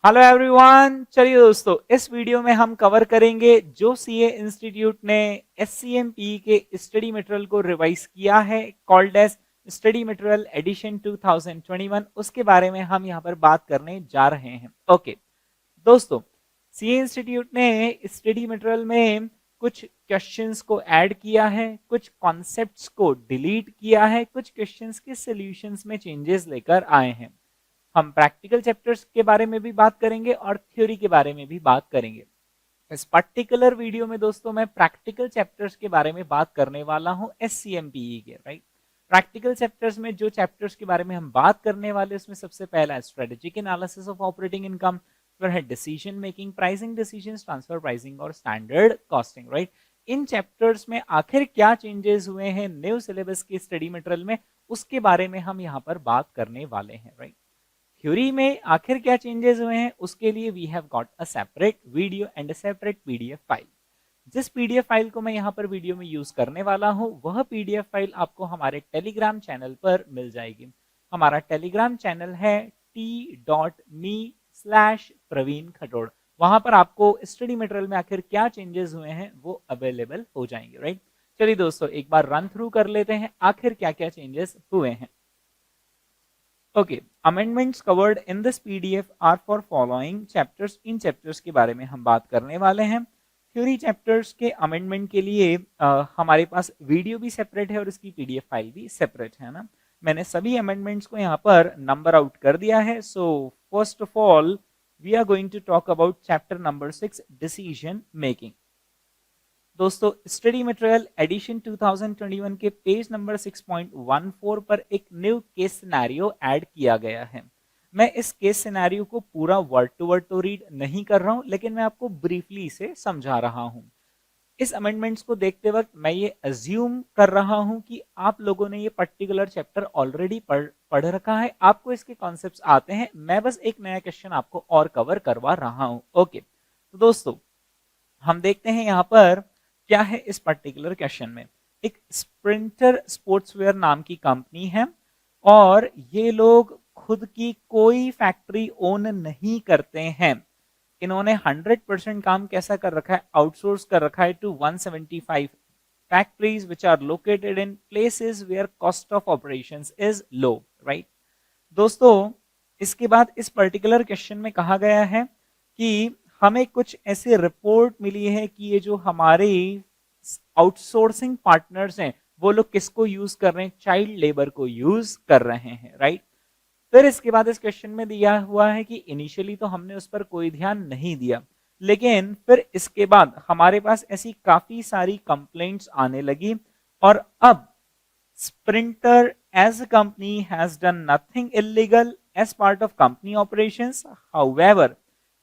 Hello everyone. चलिए दोस्तों, इस वीडियो में हम कवर करेंगे जो सीए इंस्टीट्यूट ने एससीएमपी के स्टडी मटेरियल को रिवाइज किया है, called as study material edition 2021। उसके बारे में हम यहाँ पर बात करने जा रहे हैं। ओके दोस्तों, सीए इंस्टीट्यूट ने स्टडी मटेरियल में कुछ क्वेश्चंस को ऐड किया है, कुछ कॉन्सेप्ट्स को डिलीट किया है, कुछ क्वेश्चंस के सॉल्यूशंस में चेंजेस लेकर आए हैं। हम प्रैक्टिकल चैप्टर्स के बारे में भी बात करेंगे और थ्योरी के बारे में भी बात करेंगे। इस पर्टिकुलर वीडियो में दोस्तों मैं प्रैक्टिकल चैप्टर्स के बारे में बात करने वाला हूं एससीएमपीई के, राइट। प्रैक्टिकल चैप्टर्स में जो चैप्टर्स के बारे में हम बात करने वाले उसमें सबसे पहला strategic analysis of operating income, फिर है decision making, pricing decisions, transfer pricing और स्टैंडर्ड कॉस्टिंग, राइट। इन चैप्टर्स में आखिर क्या चेंजेस हुए हैं न्यू सिलेबस के स्टडी मटेरियल में, उसके बारे में हम यहाँ पर बात करने वाले हैं, राइट। थ्योरी में आखिर क्या चेंजेस हुए हैं उसके लिए we have got a separate video and a separate PDF file. जिस पीडीएफ फाइल को मैं यहाँ पर वीडियो में यूज करने वाला हूँ वह पीडीएफ फाइल आपको हमारे टेलीग्राम चैनल पर मिल जाएगी। हमारा टेलीग्राम चैनल है t.me/प्रवीण खटोड़। वहां पर आपको स्टडी मटेरियल में आखिर क्या चेंजेस हुए हैं वो अवेलेबल हो जाएंगे, राइट। चलिए दोस्तों, एक बार रन थ्रू कर लेते हैं आखिर क्या क्या चेंजेस हुए हैं। Okay, amendments covered in this PDF are for following chapters. इन चैप्टर्स के बारे में हम बात करने वाले हैं। थ्योरी चैप्टर्स के अमेंडमेंट के लिए हमारे पास वीडियो भी सेपरेट है और इसकी पीडीएफ फाइल भी सेपरेट है ना। मैंने सभी अमेंडमेंट्स को यहाँ पर नंबर आउट कर दिया है। So first of all we are going to talk about chapter number 6, decision making. दोस्तों, स्टडी मटेरियल एडिशन 2021 के पेज नंबर 6.14 पर एक न्यू केस सिनेरियो ऐड किया गया है। मैं इस केस सिनेरियो को पूरा वर्ड टू वर्ड तो रीड नहीं कर रहा हूं, लेकिन मैं आपको ब्रीफली इसे समझा रहा हूं। इस अमेंडमेंट्स को देखते वक्त मैं ये अज्यूम कर रहा हूं कि आप लोगों ने ये पर्टिकुलर चैप्टर ऑलरेडी पढ़ रखा है, आपको इसके कॉन्सेप्ट्स आते हैं। मैं बस एक नया क्वेश्चन आपको और कवर करवा रहा हूं। ओके, तो दोस्तों हम देखते हैं यहाँ पर क्या है इस पर्टिकुलर क्वेश्चन में। एक स्प्रिंटर स्पोर्ट्सवेयर नाम की कंपनी है और ये लोग खुद की कोई फैक्ट्री ओन नहीं करते हैं। इन्होंने 100% काम कैसा कर रखा है, आउटसोर्स कर रखा है to 175 factories which are located in places where cost of operations is low, right. दोस्तों, इसके बाद इस पर्टिकुलर क्वेश्चन में कहा गया है कि हमें कुछ ऐसे रिपोर्ट मिली है कि ये जो हमारे आउटसोर्सिंग पार्टनर्स हैं वो लोग किसको यूज कर रहे हैं, चाइल्ड लेबर को यूज कर रहे हैं, राइट। फिर इसके बाद इस क्वेश्चन में दिया हुआ है कि इनिशियली तो हमने उस पर कोई ध्यान नहीं दिया, लेकिन फिर इसके बाद हमारे पास ऐसी काफी सारी कंप्लेंट्स आने लगी और अब sprinter as a company has done nothing illegal as part of company operations. However,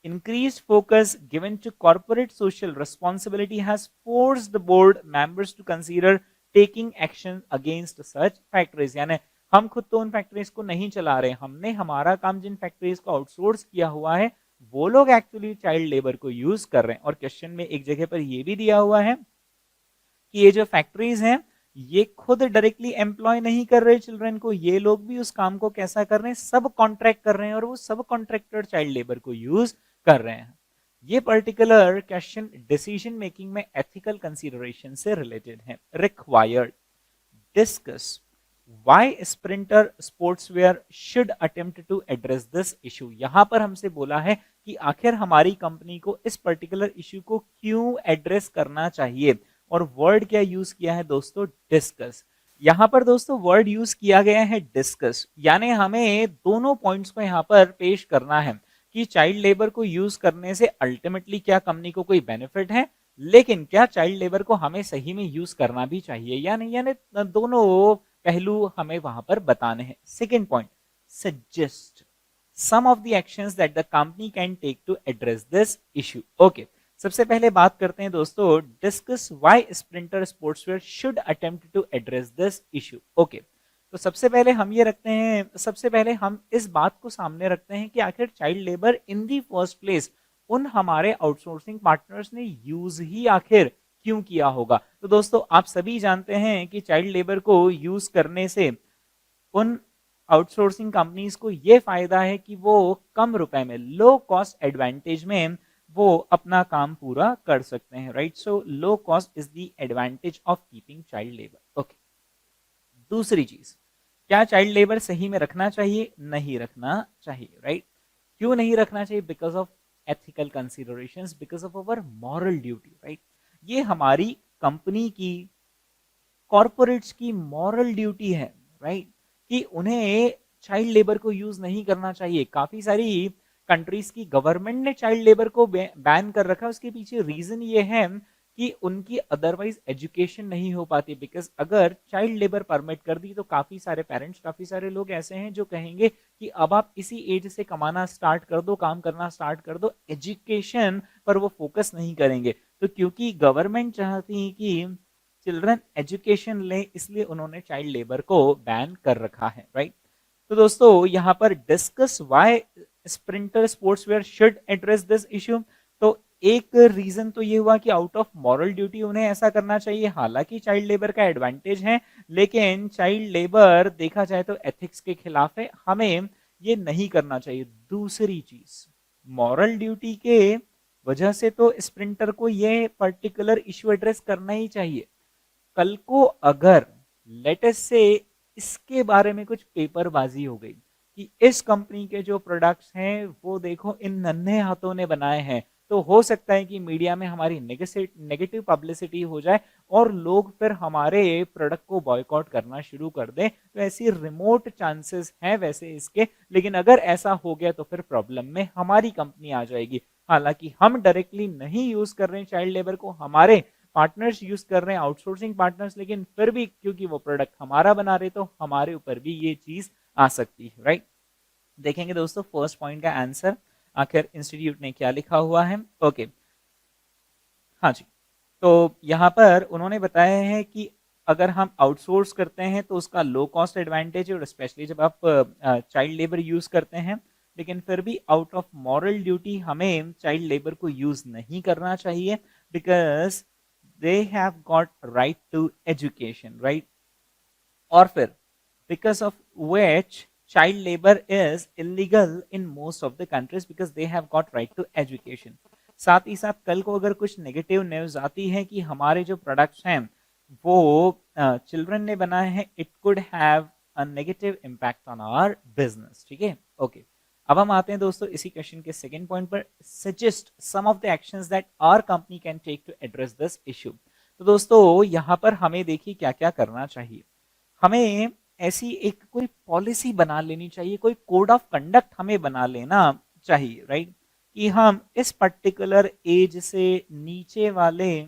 increased focus given to corporate social responsibility has forced the board members to consider taking action against such factories. यानी हम खुद तो उन factories को नहीं चला रहे, हमने हमारा काम जिन फैक्ट्रीज को आउटसोर्स किया हुआ है वो लोग एक्चुअली चाइल्ड लेबर को यूज कर रहे हैं। और क्वेश्चन में एक जगह पर यह भी दिया हुआ है कि ये जो फैक्ट्रीज हैं ये खुद डायरेक्टली एम्प्लॉय नहीं कर रहे चिल्ड्रन को, ये लोग भी उस काम को कैसा कर रहे हैं, सब कॉन्ट्रैक्ट कर रहे हैं और वो सब कॉन्ट्रैक्टर चाइल्ड लेबर को यूज कर रहे हैं। ये पर्टिकुलर क्वेश्चन डिसीजन मेकिंग में एथिकल कंसीडरेशन से रिलेटेड है। Required discuss why Sprinter Sportswear should attempt to address this issue. यहां पर हमसे बोला है कि आखिर हमारी कंपनी को इस पर्टिकुलर इशू को क्यों एड्रेस करना चाहिए, और वर्ड क्या यूज किया है दोस्तों, डिस्कस। यहां पर दोस्तों वर्ड यूज किया गया है डिस्कस, यानी हमें दोनों पॉइंट्स को यहां पर पेश करना है कि चाइल्ड लेबर को यूज करने से अल्टीमेटली क्या कंपनी को कोई बेनिफिट है, लेकिन क्या चाइल्ड लेबर को हमें सही में यूज करना भी चाहिए या नहीं, यानी दोनों पहलू हमें वहां पर बताने हैं। Second point, suggest some of the actions that the company can take to address this issue. Okay, सबसे पहले बात करते हैं दोस्तों, discuss why Sprinter Sportswear should attempt to address this issue. Okay, तो सबसे पहले हम ये रखते हैं, सबसे पहले हम इस बात को सामने रखते हैं कि आखिर child labour in the first place उन हमारे आउटसोर्सिंग पार्टनर्स ने यूज ही आखिर क्यों किया होगा। तो दोस्तों आप सभी जानते हैं कि चाइल्ड लेबर को यूज करने से उन आउटसोर्सिंग कंपनीज को ये फायदा है कि वो कम रुपए में, लो कॉस्ट एडवांटेज में वो अपना काम पूरा कर सकते हैं, right. So low cost is the advantage of keeping child labour. Okay, दूसरी चीज, क्या चाइल्ड लेबर सही में रखना चाहिए? नहीं रखना चाहिए, राइट। क्यों नहीं रखना चाहिए? Because of ethical considerations, because of our moral duty, right. ये हमारी कंपनी की, कॉर्पोरेट्स की मॉरल ड्यूटी है, राइट, कि उन्हें चाइल्ड लेबर को यूज नहीं करना चाहिए। काफी सारी कंट्रीज की गवर्नमेंट ने चाइल्ड लेबर को बैन कर रखा है। उसके पीछे रीजन ये है कि उनकी अदरवाइज एजुकेशन नहीं हो पाती। बिकॉज अगर चाइल्ड लेबर परमिट कर दी तो काफी सारे पेरेंट्स, काफी सारे लोग ऐसे हैं जो कहेंगे कि अब आप इसी एज से कमाना स्टार्ट कर दो, काम करना स्टार्ट कर दो, एजुकेशन पर वो फोकस नहीं करेंगे। तो क्योंकि गवर्नमेंट चाहती है कि चिल्ड्रन एजुकेशन ले, इसलिए उन्होंने चाइल्ड लेबर को बैन कर रखा है, राइट। तो दोस्तों यहाँ पर discuss why Sprinter Sportswear should address this issue. तो एक रीजन तो ये हुआ कि आउट ऑफ मॉरल ड्यूटी उन्हें ऐसा करना चाहिए। हालांकि चाइल्ड लेबर का एडवांटेज है, लेकिन चाइल्ड लेबर देखा जाए तो एथिक्स के खिलाफ है, हमें ये नहीं करना चाहिए। दूसरी चीज, मॉरल ड्यूटी के वजह से तो स्प्रिंटर को ये पर्टिकुलर इश्यू एड्रेस करना ही चाहिए। कल को अगर लेटेस्ट से इसके बारे में कुछ पेपरबाजी हो गई कि इस कंपनी के जो प्रोडक्ट्स हैं वो देखो इन नन्हे हाथों ने बनाए हैं, तो हो सकता है कि मीडिया में हमारी नेगेटिव पब्लिसिटी हो जाए और लोग फिर हमारे प्रोडक्ट को बॉयकॉट करना शुरू कर दें। तो ऐसी रिमोट चांसेस हैं वैसे इसके, लेकिन अगर ऐसा हो गया तो फिर प्रॉब्लम में हमारी कंपनी आ जाएगी। हालांकि हम डायरेक्टली नहीं यूज कर रहे हैं चाइल्ड लेबर को, हमारे पार्टनर्स यूज कर रहे हैं, आउटसोर्सिंग पार्टनर्स, लेकिन फिर भी क्योंकि वो प्रोडक्ट हमारा बना रहे तो हमारे ऊपर भी ये चीज आ सकती है, राइट। देखेंगे दोस्तों फर्स्ट पॉइंट का आंसर आखिर इंस्टीट्यूट ने क्या लिखा हुआ है। ओके, हाँ जी, तो यहाँ पर उन्होंने बताया है कि अगर हम आउटसोर्स करते हैं तो उसका लो कॉस्ट एडवांटेज है, और स्पेशली जब आप चाइल्ड लेबर यूज करते हैं। लेकिन फिर भी आउट ऑफ मॉरल ड्यूटी हमें चाइल्ड लेबर को यूज नहीं करना चाहिए, because they have got right to education, right। और फिर because of which child labor is illegal in most of the countries because they have got right to education। साथ ही साथ कल को अगर कुछ नेगेटिव न्यूज आती है कि हमारे जो प्रोडक्ट्स हैं वो चिल्ड्रन ने बनाए हैं, it could have a negative impact on our business, ठीक है। ओके, अब हम आते हैं दोस्तों इसी क्वेश्चन के सेकंड पॉइंट पर, suggest some of the actions that our company can take to address this issue. तो दोस्तों यहाँ पर हमें देखिए क्या क्या करना चाहिए। हमें ऐसी एक कोई पॉलिसी बना लेनी चाहिए, कोई कोड ऑफ कंडक्ट हमें बना लेना चाहिए, राइट, कि हम इस पर्टिकुलर एज से नीचे वाले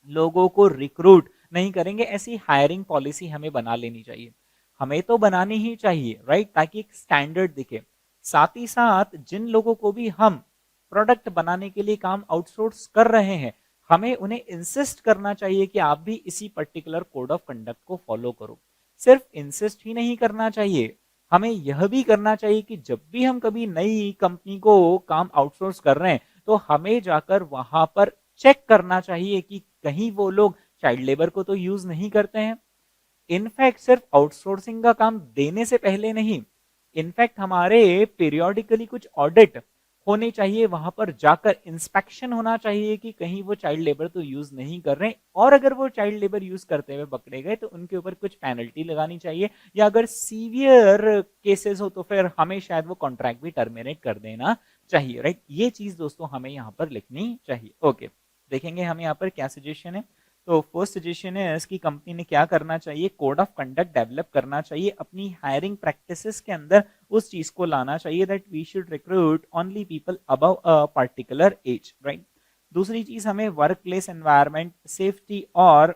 लोगों को रिक्रूट नहीं करेंगे। ऐसी हायरिंग पॉलिसी हमें बना लेनी चाहिए, हमें तो बनानी ही चाहिए, राइट, ताकि एक स्टैंडर्ड दिखे। साथ ही साथ जिन लोगों को भी हम प्रोडक्ट बनाने के लिए काम आउटसोर्स कर रहे हैं, हमें उन्हें इंसिस्ट करना चाहिए कि आप भी इसी पर्टिकुलर कोड ऑफ कंडक्ट को फॉलो करो। सिर्फ इंसिस्ट ही नहीं करना चाहिए, हमें यह भी करना चाहिए कि जब भी हम कभी नई कंपनी को काम आउटसोर्स कर रहे हैं तो हमें जाकर वहां पर चेक करना चाहिए कि कहीं वो लोग चाइल्ड लेबर को तो यूज नहीं करते हैं। इनफैक्ट सिर्फ आउटसोर्सिंग का काम देने से पहले नहीं, इनफैक्ट हमारे पीरियोडिकली कुछ ऑडिट होने चाहिए, वहां पर जाकर इंस्पेक्शन होना चाहिए कि कहीं वो चाइल्ड लेबर तो यूज नहीं कर रहे हैं, और अगर वो चाइल्ड लेबर यूज करते हुए पकड़े गए तो उनके ऊपर कुछ पेनल्टी लगानी चाहिए, या अगर सीवियर केसेस हो तो फिर हमें शायद वो कॉन्ट्रैक्ट भी टर्मिनेट कर देना चाहिए, राइट। ये चीज दोस्तों हमें यहाँ पर लिखनी चाहिए। ओके, देखेंगे हम यहाँ पर क्या सजेशन है। तो फर्स्ट सजेशन है इसकी कंपनी ने क्या करना चाहिए, कोड ऑफ कंडक्ट डेवलप करना चाहिए, अपनी हायरिंग प्रैक्टिसेस के अंदर उस चीज को लाना चाहिए that we should recruit only people above a particular age, right. दूसरी चीज, हमें वर्क प्लेस एनवायरमेंट सेफ्टी और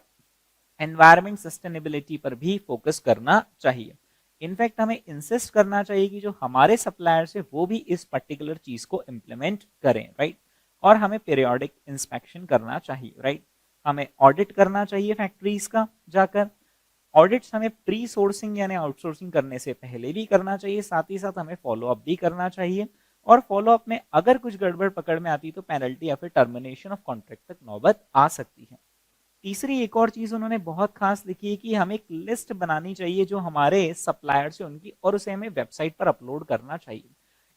एनवायरमेंट सस्टेनेबिलिटी पर भी फोकस करना चाहिए। इनफैक्ट हमें इंसिस्ट करना चाहिए कि जो हमारे सप्लायर्स है वो भी इस पर्टिकुलर चीज को इम्प्लीमेंट करें, राइट। और हमें पीरियोडिक इंस्पेक्शन करना चाहिए, राइट। हमें ऑडिट करना चाहिए फैक्ट्रीज का जाकर। ऑडिट्स हमें प्री सोर्सिंग यानी आउटसोर्सिंग करने से पहले भी करना चाहिए, साथ ही साथ हमें फॉलो अप भी करना चाहिए, और फॉलो अप में अगर कुछ गड़बड़ पकड़ में आती तो पेनल्टी या फिर टर्मिनेशन ऑफ कॉन्ट्रैक्ट तक नौबत आ सकती है। तीसरी एक और चीज उन्होंने बहुत खास लिखी है कि हमें एक लिस्ट बनानी चाहिए जो हमारे सप्लायर से उनकी, और उसे हमें वेबसाइट पर अपलोड करना चाहिए।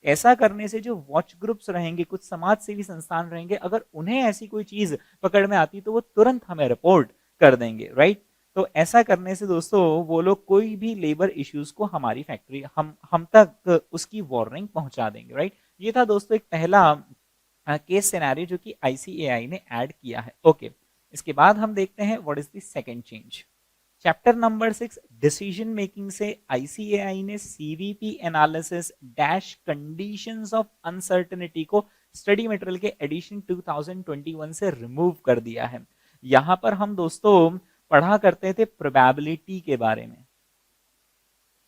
ऐसा करने से जो वॉच ग्रुप्स रहेंगे, कुछ समाज सेवी संस्थान रहेंगे, अगर उन्हें ऐसी कोई चीज पकड़ में आती तो वो तुरंत हमें रिपोर्ट कर देंगे, राइट। तो ऐसा करने से दोस्तों वो लोग कोई भी लेबर इश्यूज को हमारी फैक्ट्री हम तक उसकी वार्निंग पहुंचा देंगे, राइट। ये था दोस्तों एक पहला केस सिनेरियो जो कि आईसीएआई ने ऐड किया है। ओके, इसके बाद हम देखते हैं what is the second change. Chapter number 6 decision making से आईसीएआई ने CVP analysis dash conditions of uncertainty को स्टडी मटेरियल के एडिशन 2021 से रिमूव कर दिया है। यहां पर हम दोस्तों पढ़ा करते थे प्रोबेबिलिटी के बारे में,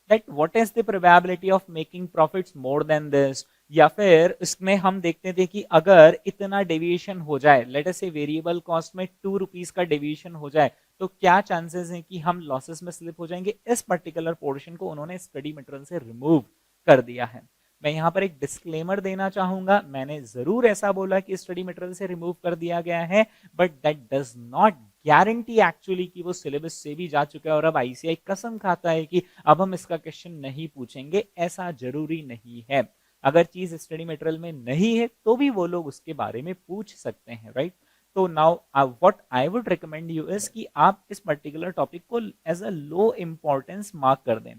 that what is the probability of making profits more than this, या फिर इसमें हम देखते थे कि अगर इतना डेविएशन हो जाए, लेट अस से वेरिएबल कॉस्ट में 2 रुपीस का डेविएशन हो जाए तो क्या चांसेस हैं कि हम लॉसेस में स्लिप हो जाएंगे। इस पर्टिकुलर पोर्शन को उन्होंने स्टडी मटेरियल से रिमूव कर दिया है। मैं यहाँ पर एक डिस्क्लेमर देना चाहूंगा, मैंने जरूर ऐसा बोला कि स्टडी मटेरियल से रिमूव कर दिया गया है, but that does not guarantee actually कि वो सिलेबस से भी जा चुका है और अब आईसीआई कसम खाता है कि अब हम इसका क्वेश्चन नहीं पूछेंगे। ऐसा जरूरी नहीं है। अगर चीज स्टडी मटेरियल में नहीं है तो भी वो लोग उसके बारे में पूछ सकते हैं, राइट। तो now what I would recommend you is कि आप इस पर्टिकुलर टॉपिक को as a low importance mark कर दें।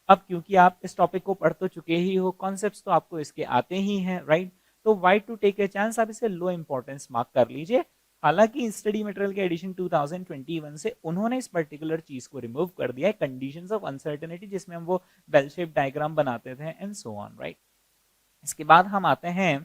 अब क्योंकि आप इस टॉपिक को पढ़ तो चुके ही हो, कॉन्सेप्ट्स तो आपको इसके आते ही हैं, राइट। तो why to take a chance, आप इसे लो इंपॉर्टेंस मार्क कर लीजिए। हालांकि स्टडी मटेरियल के एडिशन 2021 से उन्होंने इस पर्टिकुलर चीज को रिमूव कर दिया है, कंडीशंस ऑफ अनसर्टेनिटी, जिसमें हम वो बेल शेप डायग्राम बनाते थे एंड सो ऑन, राइट। इसके बाद हम आते हैं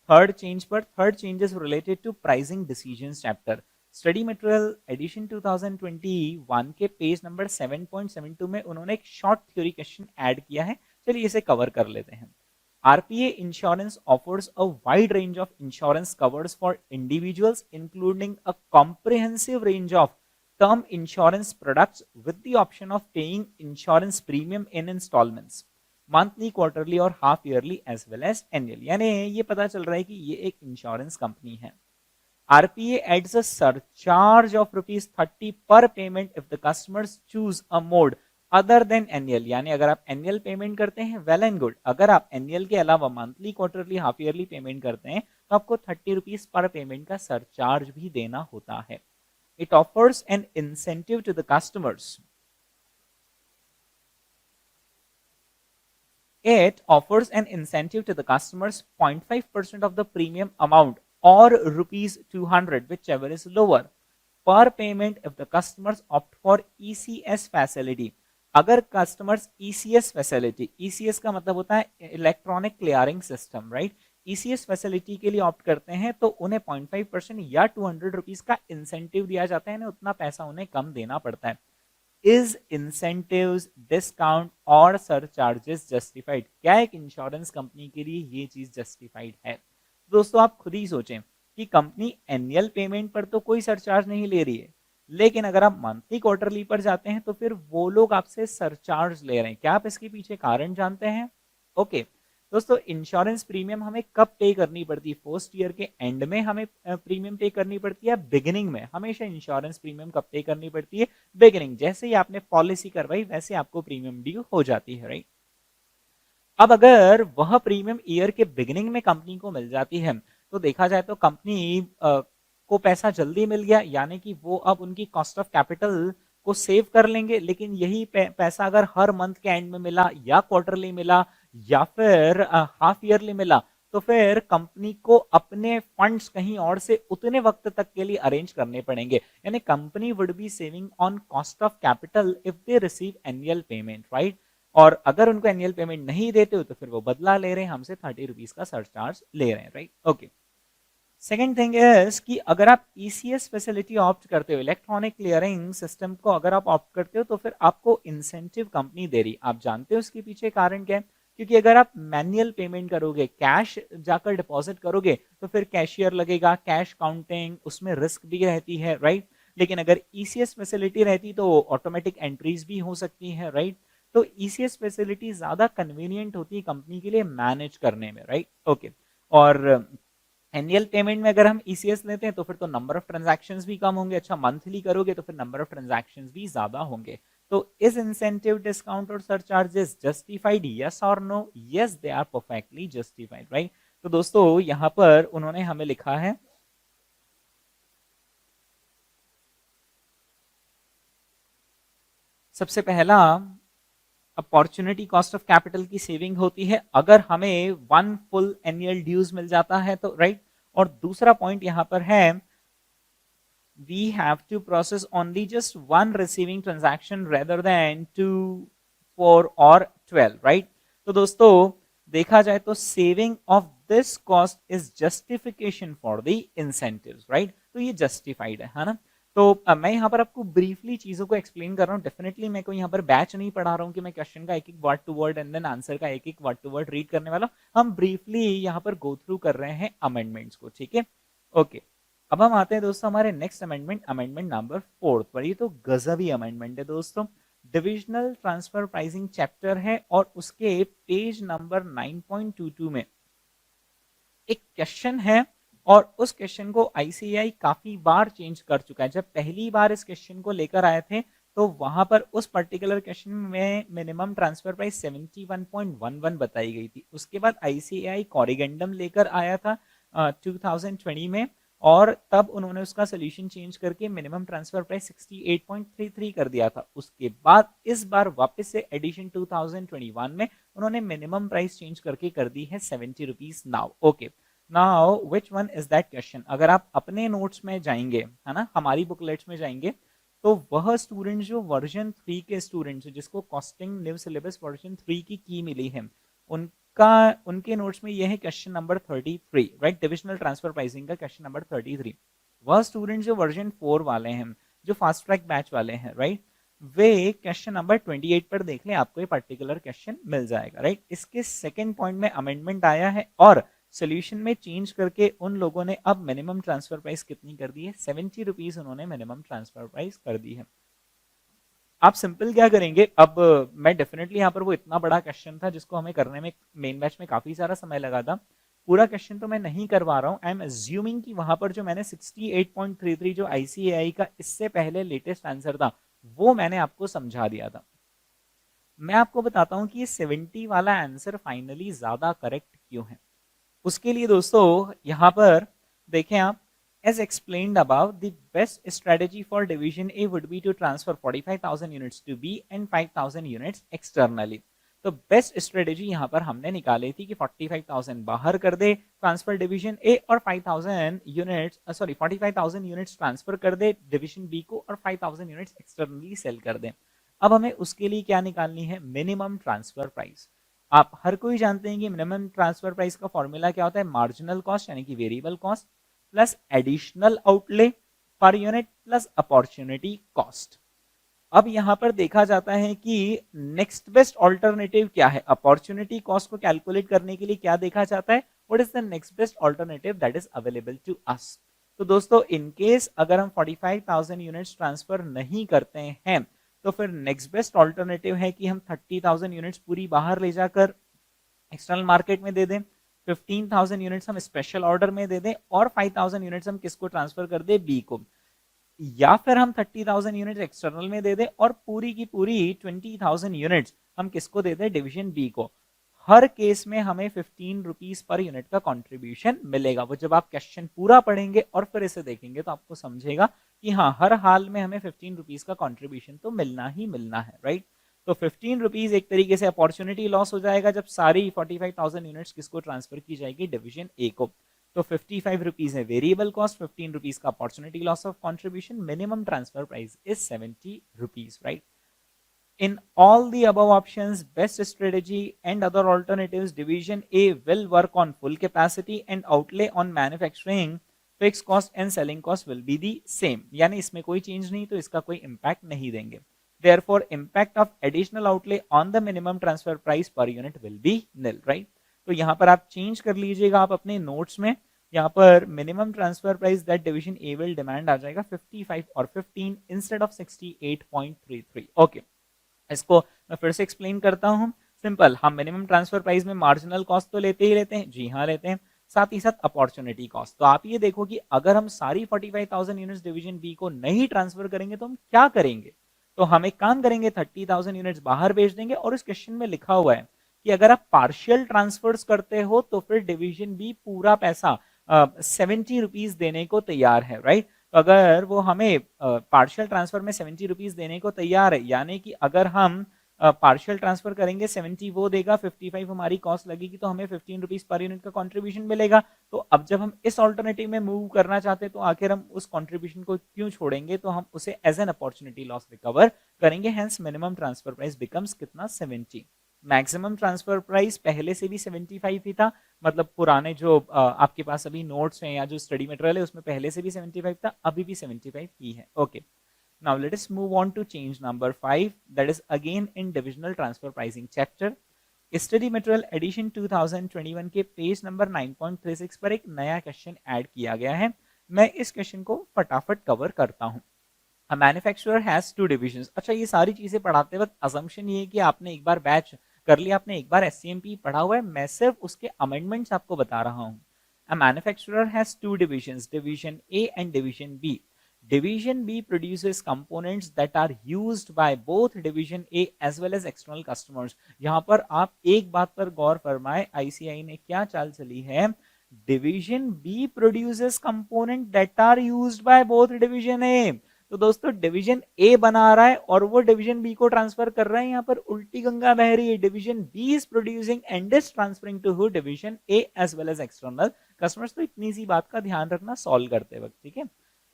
थर्ड चेंज पर। Third change is related to pricing decisions chapter. Study material edition 2021 के पेज नंबर 7.72 में उन्होंने एक शॉर्ट थ्योरी क्वेश्चन ऐड किया है। चलिए इसे कवर कर लेते हैं। RPA insurance offers a wide range of insurance covers for individuals, including a comprehensive range of term insurance products with the option of paying insurance premium in installments, monthly, quarterly और half yearly as well as annual. यानी ये पता चल रहा है कि ये एक इंश्योरेंस कंपनी है। RPA adds a surcharge of ₹30 per payment if the customers choose a mode other than annual. यानी अगर आप एनुअल पेमेंट करते हैं वेल एंड गुड, अगर आप एनुअल के अलावा monthly, quarterly, half yearly payment करते हैं तो आपको ₹30 पर पेमेंट का सरचार्ज भी देना होता है। It offers an incentive to the customers. It offers an incentive to the customers 0.5% of the premium amount or ₹200, whichever is lower, per payment if the customers opt for ECS facility। अगर customers ECS facility, ECS का मतलब होता है electronic clearing system, right, ECS facility के लिए opt करते हैं तो उन्हें 0.5% या ₹200 का इंसेंटिव दिया जाता है, उतना पैसा उन्हें कम देना पड़ता है। इज इंसेंटिव्स, डिस्काउंट और सरचार्जेस जस्टिफाइड? क्या एक इंश्योरेंस कंपनी के लिए ये चीज जस्टिफाइड है? दोस्तों आप खुद ही सोचें कि कंपनी एनुअल पेमेंट पर तो कोई सरचार्ज नहीं ले रही है, लेकिन अगर आप मंथली, क्वार्टरली पर जाते हैं तो फिर वो लोग आपसे सरचार्ज ले रहे हैं। क्या आप इसके पीछे कारण जानते हैं? ओके दोस्तों, इंश्योरेंस प्रीमियम हमें कब पे करनी पड़ती है? फर्स्ट ईयर के एंड में हमें प्रीमियम पे करनी पड़ती है, बिगिनिंग में? हमेशा इंश्योरेंस प्रीमियम कब पे करनी पड़ती है? बिगिनिंग। जैसे ही आपने पॉलिसी करवाई वैसे आपको प्रीमियम ड्यू हो जाती है, राइट। अब अगर वह प्रीमियम ईयर के बिगिनिंग में कंपनी को मिल जाती है तो देखा जाए तो कंपनी को पैसा जल्दी मिल गया, यानी कि वो अब उनकी कॉस्ट ऑफ कैपिटल को सेव कर लेंगे। लेकिन यही पैसा अगर हर मंथ के एंड में मिला या क्वार्टरली मिला या फिर हाफ ईयरली मिला तो फिर कंपनी को अपने फंड्स कहीं और से उतने वक्त तक के लिए अरेंज करने पड़ेंगे। यानी company would be saving on cost of capital if they receive annual payment, right. और अगर उनको एनुअल पेमेंट नहीं देते हो तो फिर वो बदला ले रहे हैं, हमसे ₹30 का सरचार्ज ले रहे हैं, right. Okay, second thing is कि अगर आप ECS फैसिलिटी ऑप्ट करते हो, इलेक्ट्रॉनिक क्लियरिंग सिस्टम को अगर आप ऑप्ट करते हो तो फिर आपको इंसेंटिव कंपनी दे रही। आप जानते हो इसके पीछे कारण क्या है? क्योंकि अगर आप मैनुअल पेमेंट करोगे, कैश जाकर डिपॉजिट करोगे तो फिर कैशियर लगेगा, कैश काउंटिंग, उसमें रिस्क भी रहती है, राइट। लेकिन अगर ECS फैसिलिटी रहती तो ऑटोमेटिक एंट्रीज भी हो सकती है, राइट। तो ECS फैसिलिटी ज्यादा कन्वीनियंट होती है कंपनी के लिए मैनेज करने में, राइट। ओके, और एनुअल पेमेंट में अगर हम ईसीएस लेते हैं तो फिर तो नंबर ऑफ ट्रांजैक्शंस भी कम होंगे, अच्छा मंथली करोगे तो फिर नंबर ऑफ ट्रांजैक्शंस भी ज्यादा होंगे। तो इज इंसेंटिव डिस्काउंट और सरचार्जेस जस्टिफाइड, यस और no? Yes, they are perfectly justified, right. तो दोस्तों यहाँ पर उन्होंने हमें लिखा है सबसे पहला अपॉर्चुनिटी कॉस्ट ऑफ कैपिटल की सेविंग होती है अगर हमें वन फुल एनुअल ड्यूज मिल जाता है तो, राइट। और दूसरा पॉइंट यहां पर है we have to process only just one receiving transaction rather than 2, 4 और 12, right? तो दोस्तों देखा जाए तो saving of this cost is justification for the incentives, right. तो ये जस्टिफाइड है ना। तो मैं यहाँ पर आपको ब्रीफली चीजों को एक्सप्लेन कर रहा हूँ। डेफिनेटली मैं कोई यहाँ पर बैच नहीं पढ़ा रहा हूँ कि मैं क्वेश्चन का एक एक word to word and then answer का एक एक वर्ड टू वर्ड रीड करने वाला हूँ। हम ब्रीफली यहाँ पर गो थ्रू कर रहे हैं अमेंडमेंट्स को, ठीक है। ओके, अब हम आते हैं दोस्तों हमारे नेक्स्ट अमेंडमेंट, अमेंडमेंट नंबर 4 पर। ये तो गजबी अमेंडमेंट है दोस्तों। डिविजनल ट्रांसफर प्राइसिंग चैप्टर है और उसके पेज नंबर 9.22 में एक क्वेश्चन है और उस क्वेश्चन को आईसीएआई काफी बार चेंज कर चुका है। जब पहली बार इस क्वेश्चन को लेकर आए थे तो वहां पर उस पर्टिकुलर क्वेश्चन में मिनिमम ट्रांसफर प्राइस 71.11 बताई गई थी। उसके बाद आईसीएआई कॉरिगेंडम लेकर आया था 2020 में और तब उन्होंने उसका सोल्यूशन चेंज करके मिनिमम ट्रांसफर प्राइस 68.33 कर दिया था। उसके बाद इस बार वापस से एडिशन 2021 में उन्होंने मिनिमम प्राइस चेंज करके कर दी है 70 rupees now. Okay, now which one is that question? अगर आप अपने नोट्स में जाएंगे, है ना, हमारी बुकलेट्स में जाएंगे तो वह स्टूडेंट जो वर्जन 3 के स्टूडेंट्स जिसको कॉस्टिंग न्यू सिलेबस वर्जन 3 की मिली है उनका उनके नोट्स में यह है question number 33, right. Divisional transfer pricing का क्वेश्चन नंबर 33। वह स्टूडेंट जो वर्जन 4 वाले हैं, जो फास्ट ट्रैक बैच वाले हैं, राइट, वे क्वेश्चन नंबर 28 पर देख लें, आपको ये पर्टिकुलर क्वेश्चन मिल जाएगा, राइट। इसके सेकंड पॉइंट में अमेंडमेंट आया है और सोल्यूशन में चेंज करके उन लोगों ने अब मिनिमम ट्रांसफर प्राइस कितनी कर दी है? 70 रुपीज उन्होंने मिनिमम ट्रांसफर प्राइस कर दी है। आप सिंपल क्या करेंगे, अब मैं डेफिनेटली यहाँ पर वो इतना बड़ा क्वेश्चन था जिसको हमें करने में मेन बैच में काफी सारा समय लगा था। पूरा क्वेश्चन तो मैं नहीं करवा रहा हूँ, आई एम अज्यूमिंग कि वहां पर जो मैंने 68.33 जो आईसीएआई का इससे पहले लेटेस्ट आंसर था वो मैंने आपको समझा दिया था। मैं आपको बताता हूं कि ये 70 वाला आंसर फाइनली ज्यादा करेक्ट क्यों है। उसके लिए दोस्तों यहां पर देखें आप, as explained above, the best strategy for division A would be to transfer 45,000 units to B and 5,000 units externally. तो बेस्ट स्ट्रेटेजी यहां पर हमने निकाली थी कि 45,000 बाहर कर दे ट्रांसफर डिवीजन ए और 5,000 यूनिट्स 45,000 यूनिट्स ट्रांसफर कर दे डिवीजन बी को और 5,000 यूनिट्स एक्सटर्नली सेल कर दे। अब हमें उसके लिए क्या निकालनी है? Minimum transfer price. आप हर कोई जानते हैं कि मिनिमम ट्रांसफर प्राइस का फॉर्मूला क्या होता है? मार्जिनल कॉस्ट यानी कि variable cost plus additional outlay per unit plus opportunity cost. अब यहां पर देखा जाता है कि नेक्स्ट बेस्ट ऑल्टरनेटिव क्या है? अपॉर्चुनिटी कॉस्ट को कैलकुलेट करने के लिए क्या देखा जाता है? What is the next best alternative that is available to us? तो दोस्तों इन केस अगर हम 45,000 यूनिट्स ट्रांसफर नहीं करते हैं तो फिर नेक्स्ट बेस्ट ऑल्टरनेटिव है कि हम 30,000 यूनिट्स पूरी बाहर ले जाकर एक्सटर्नल मार्केट में दे दें, 15,000 यूनिट्स हम स्पेशल ऑर्डर में दे दें और 5,000 यूनिट्स हम किसको ट्रांसफर कर दें? बी को। या फिर हम 30,000 यूनिट्स एक्सटर्नल में दे दें और पूरी की पूरी 20,000 यूनिट्स हम किसको दे दें? डिवीजन बी को। हर केस में हमें 15 रुपीज पर यूनिट का कंट्रीब्यूशन मिलेगा। वो जब आप क्वेश्चन पूरा पढ़ेंगे और फिर इसे देखेंगे तो आपको समझेगा कि हाँ हर हाल में हमें 15 रुपीज का कंट्रीब्यूशन तो मिलना ही मिलना है, राइट। तो 15 रुपीज एक तरीके से अपॉर्चुनिटी लॉस हो जाएगा जब सारी 45,000 यूनिट्स किसको ट्रांसफर की जाएगी? डिवीजन ए को। तो 55 रुपीज है वेरिएबल कॉस्ट, 15 रुपीज का opportunity loss of contribution, minimum transfer price is 70 rupees, right. In all the above options, best strategy and other alternatives, division A will work on full capacity and outlay on manufacturing, fixed cost and selling cost will be the same. यानी इसमें कोई change नहीं तो इसका कोई impact नहीं देंगे। Therefore, impact of additional outlay on the minimum transfer price per unit will be nil, right? तो यहाँ पर आप चेंज कर लीजिएगा, आप अपने नोट्स में यहाँ पर minimum transfer price that division A will demand आ जाएगा 55 और 15 इंस्टेड ऑफ 68.33। ओके, इसको मैं फिर से एक्सप्लेन करता हूं। सिंपल, हम मिनिमम ट्रांसफर प्राइस में मार्जिनल कॉस्ट तो लेते ही लेते हैं, जी हाँ लेते हैं। साथ ही साथ अपॉर्चुनिटी कॉस्ट। तो आप ये देखो कि अगर हम सारी 45,000 यूनिट्स डिवीजन बी को नहीं ट्रांसफर करेंगे तो हम क्या करेंगे। तो हम एक काम करेंगे, 30,000 यूनिट्स बाहर भेज देंगे और इस क्वेश्चन में लिखा हुआ है कि अगर आप पार्शियल ट्रांसफर्स करते हो तो फिर डिवीजन बी पूरा पैसा 70 रुपीज देने को तैयार है, राइट। तो अगर वो हमें पार्शियल ट्रांसफर में 70 रुपीज देने को तैयार है, यानी कि अगर हम पार्शियल ट्रांसफर करेंगे 70 वो देगा, 55 हमारी कॉस्ट लगेगी, तो हमें 15 रुपीज पर यूनिट का कंट्रीब्यूशन मिलेगा। तो अब जब हम इस ऑल्टरनेटिव में मूव करना चाहते हैं तो आखिर हम उस कंट्रीब्यूशन को क्यों छोड़ेंगे, तो हम उसे as an opportunity loss recover करेंगे। Hence minimum transfer price becomes कितना, 70। मैक्सिमम ट्रांसफर प्राइस पहले से भी 75 ही था, मतलब पुराने जो आपके पास अभी नोट्स हैं या जो स्टडी मटेरियल है उसमें पहले से भी 75 था, अभी भी 75 ही है। Okay, now let us move on to change number 5, that is again in divisional transfer pricing chapter। Study material edition 2021 के पेज नंबर 9.36 पर एक नया क्वेश्चन ऐड किया गया है। मैं इस क्वेश्चन को फटाफट कवर करता हूं। A manufacturer has two divisions। अच्छा, ये सारी चीजें पढ़ाते वक्त असम्पशन ये है कि आपने एक बार बैच कर लिया, आपने एक बार SCMP पढ़ा हुआ है, मैं सिर्फ उसके अमेंडमेंट्स आपको बता रहा हूं। A manufacturer has two divisions, division A and division B। Division B produces components that are used by both division A as well as external customers। यहां पर आप एक बात पर गौर फरमाए, ICI ने क्या चाल चली है, division B produces component that are used by both division A। तो दोस्तों डिवीजन ए बना रहा है और वो डिवीजन बी को ट्रांसफर कर रहा है, यहाँ पर उल्टी गंगा बह रही है। Division B is producing and is transferring to uh, division A as well as external customers. तो इतनी सी बात का ध्यान रखना सॉल्व करते वक्त, ठीक है।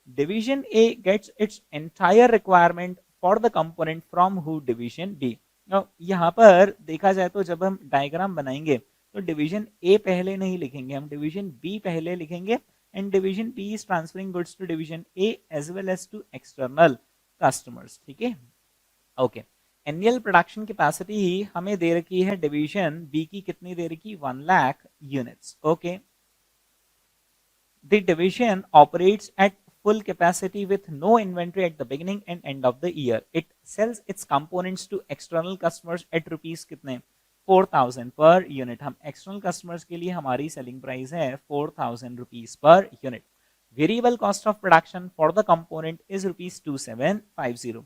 Division A gets its entire requirement for the component from uh, division B. यहाँ पर देखा जाए तो जब हम डायग्राम बनाएंगे तो डिवीजन ए पहले नहीं लिखेंगे, हम डिवीजन बी पहले लिखेंगे, and division B is transferring goods to division A as well as to external customers, ठीक है। ओके, एनुअल प्रोडक्शन कैपेसिटी हमें दे रखी है डिवीजन बी की, कितनी दे रखी, 1 lakh units. Okay, the division operates at full capacity with no inventory at the beginning and end of the year। It sells its components to external customers at rupees कितने, 4000 per unit. हम external customers के लिए हमारी selling price है 4000 rupees per unit. Variable cost of production for the component is rupees 2750।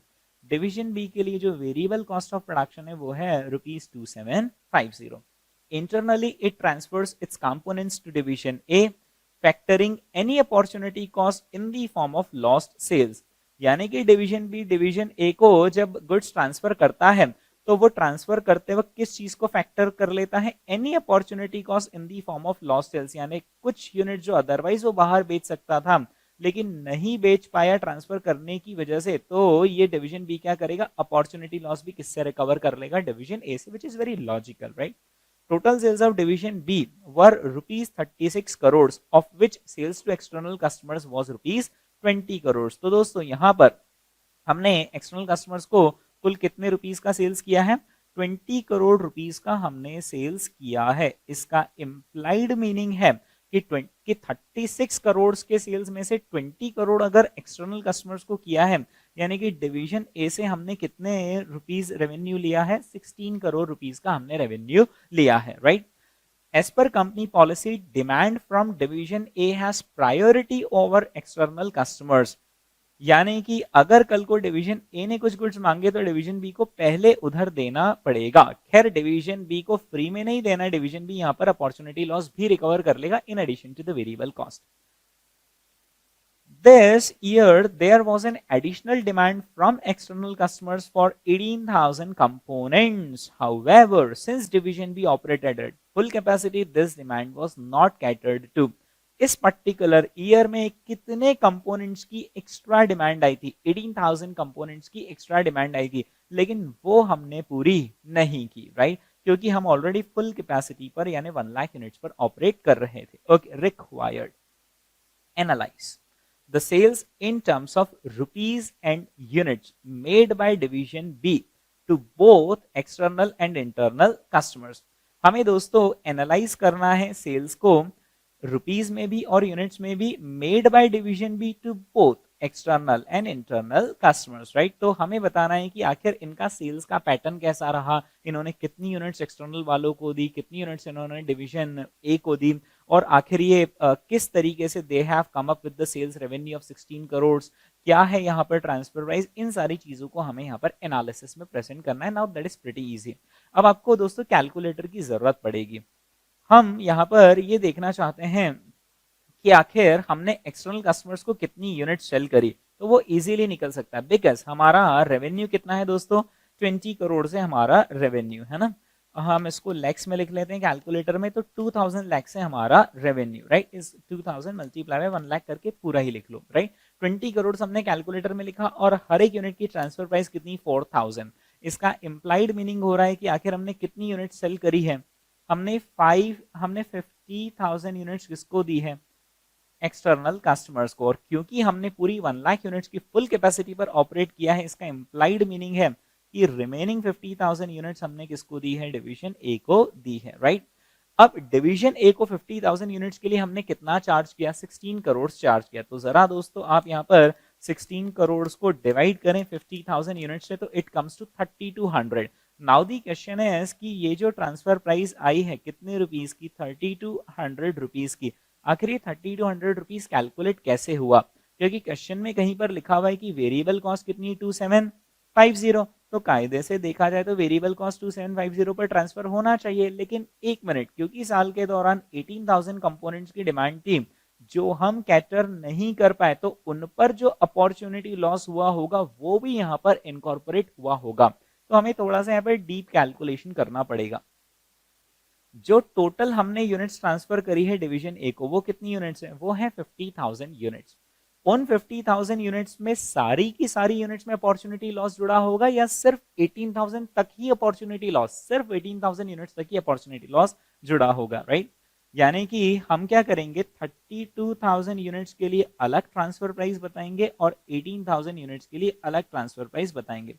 Division B के लिए जो variable cost of production है वो है rupees 2750। Internally it transfers its components to division A, factoring any opportunity cost in the form of lost sales. यानी कि division B division A को जब गुड्स ट्रांसफर करता है तो वो ट्रांसफर करते वक्त किस चीज को फैक्टर कर लेता है, any opportunity cost in the form of lost sales. यानी कुछ यूनिट जो अदरवाइज वो बाहर बेच सकता था लेकिन नहीं बेच पाया ट्रांसफर करने की वजह से, तो ये डिवीजन बी क्या करेगा, अपॉर्चुनिटी लॉस भी किससे रिकवर कर लेगा, डिवीजन ए से, which is very logical, right. Total sales of division B were rupees 36 crore, of which sales to external customers was rupees 20 crore. तो दोस्तों यहाँ पर हमने एक्सटर्नल कस्टमर्स को कुल कितने रुपीस का सेल्स किया है, 20 करोड़ रुपीस का हमने सेल्स किया है। इसका इंप्लाइड मीनिंग है कि 36 करोड़ के सेल्स में से 20 करोड़ अगर एक्सटर्नल कस्टमर्स को किया है, यानी कि डिवीजन ए से हमने कितने रुपीस रेवेन्यू लिया है, 16 करोड़ रुपीस का हमने रेवेन्यू लिया है, right. As per company policy, demand from division A has priority over external customers. यानी कि अगर कल को डिवीजन ए ने कुछ गुड्स मांगे तो डिवीजन बी को पहले उधर देना पड़ेगा। खैर डिवीजन बी को फ्री में नहीं देना, डिवीजन बी यहाँ पर अपॉर्चुनिटी लॉस भी रिकवर कर लेगा in addition to the variable cost. This year there was an additional demand from external customers for 18,000 components. However, since division B operated at full capacity, this demand was not catered to। इस particular year में कितने components की extra demand आई थी, 18,000 components की extra demand आई थी, लेकिन वो हमने पूरी नहीं की, राइट, क्योंकि हम ऑलरेडी फुल कैपेसिटी पर यानी 1 लाख यूनिट्स पर ऑपरेट कर रहे थे। Okay, required analyse the sales in terms of rupees and units made by division B to both external and internal customers। हमें दोस्तों एनालाइज करना है सेल्स को रुपीस में भी और यूनिट्स में भी, made by division B to both external and internal customers, right. तो हमें बताना है कि आखिर इनका सेल्स का पैटर्न कैसा रहा, इन्होंने कितनी यूनिट्स एक्सटर्नल वालों को दी, कितनी यूनिट्स इन्होंने डिवीजन ए को दी, और आखिर ये किस तरीके से they have come up with the sales revenue of 16 crore, क्या है यहाँ पर ट्रांसफर प्राइस, इन सारी चीजों को हमें यहाँ पर एनालिसिस में प्रेजेंट करना है। Now that is pretty easy. अब आपको दोस्तों कैलकुलेटर की जरूरत पड़ेगी। हम यहाँ पर ये देखना चाहते हैं कि आखिर हमने एक्सटर्नल कस्टमर्स को कितनी यूनिट सेल करी, तो वो इजीली निकल सकता है, बिकॉज हमारा रेवेन्यू कितना है दोस्तों, 20 करोड़ से हमारा रेवेन्यू है ना। हम इसको लैक्स में लिख लेते हैं कैलकुलेटर में, तो 2000 लाख से हमारा रेवेन्यू, राइट, इस 2000 मल्टीप्लाई बाय 1 लाख करके पूरा ही लिख लो, राइट। 20 करोड़ हमने कैलकुलेटर में लिखा और हर एक यूनिट की ट्रांसफर प्राइस कितनी, 4000। इसका इंप्लाइड मीनिंग हो रहा है कि आखिर हमने कितनी यूनिट सेल करी है, हमने 50,000 यूनिट्स किसको दी है, एक्सटर्नल कस्टमर्स को। और क्योंकि हमने पूरी 1 लाख यूनिट्स की फुल कैपेसिटी पर ऑपरेट किया है, इसका इंप्लाइड मीनिंग है कि रिमेनिंग 50,000 यूनिट्स हमने किसको दी है, डिवीजन ए को दी है, राइट। अब डिवीजन ए को 50,000 यूनिट्स के लिए हमने कितना चार्ज किया, 16 करोड़ चार्ज किया। तो जरा दोस्तों आप यहाँ पर 16 करोड़ को डिवाइड करें 50,000 यूनिट से, तो it comes to 3200। Now the question है कि ये जो ट्रांसफर प्राइस आई है कितने रुपीस की, 3200 रुपीस की। आखिर ये 3200 रुपीस कैलकुलेट कैसे हुआ, क्योंकि क्वेश्चन में कहीं पर लिखा हुआ है कि वेरिएबल कॉस्ट कितनी, 2750। तो कायदे से देखा जाए तो वेरिएबल कॉस्ट 2750 पर ट्रांसफर होना चाहिए, लेकिन एक मिनट, क्योंकि साल के दौरान 18,000 कंपोनेंट्स की डिमांड थी जो हम कैटर नहीं कर पाए, तो उन पर जो अपॉर्चुनिटी लॉस हुआ होगा वो भी यहाँ पर इनकॉर्पोरेट हुआ होगा। तो हमें थोड़ा सा यहाँ पर डीप कैलकुलेशन करना पड़ेगा। जो टोटल हमने यूनिट्स ट्रांसफर करी है डिवीजन ए को, वो कितनी यूनिट्स है, वो है 50,000 यूनिट्स। उन 50,000 यूनिट्स में सारी की सारी यूनिट्स में अपॉर्चुनिटी लॉस जुड़ा होगा, या सिर्फ 18,000 तक ही अपॉर्चुनिटी लॉस, सिर्फ 18,000 यूनिट्स तक ही अपॉर्चुनिटी लॉस जुड़ा होगा, राइट। यानी कि हम क्या करेंगे, 32,000 यूनिट्स के लिए अलग ट्रांसफर प्राइस बताएंगे और 18,000 यूनिट्स के लिए अलग ट्रांसफर प्राइस बताएंगे,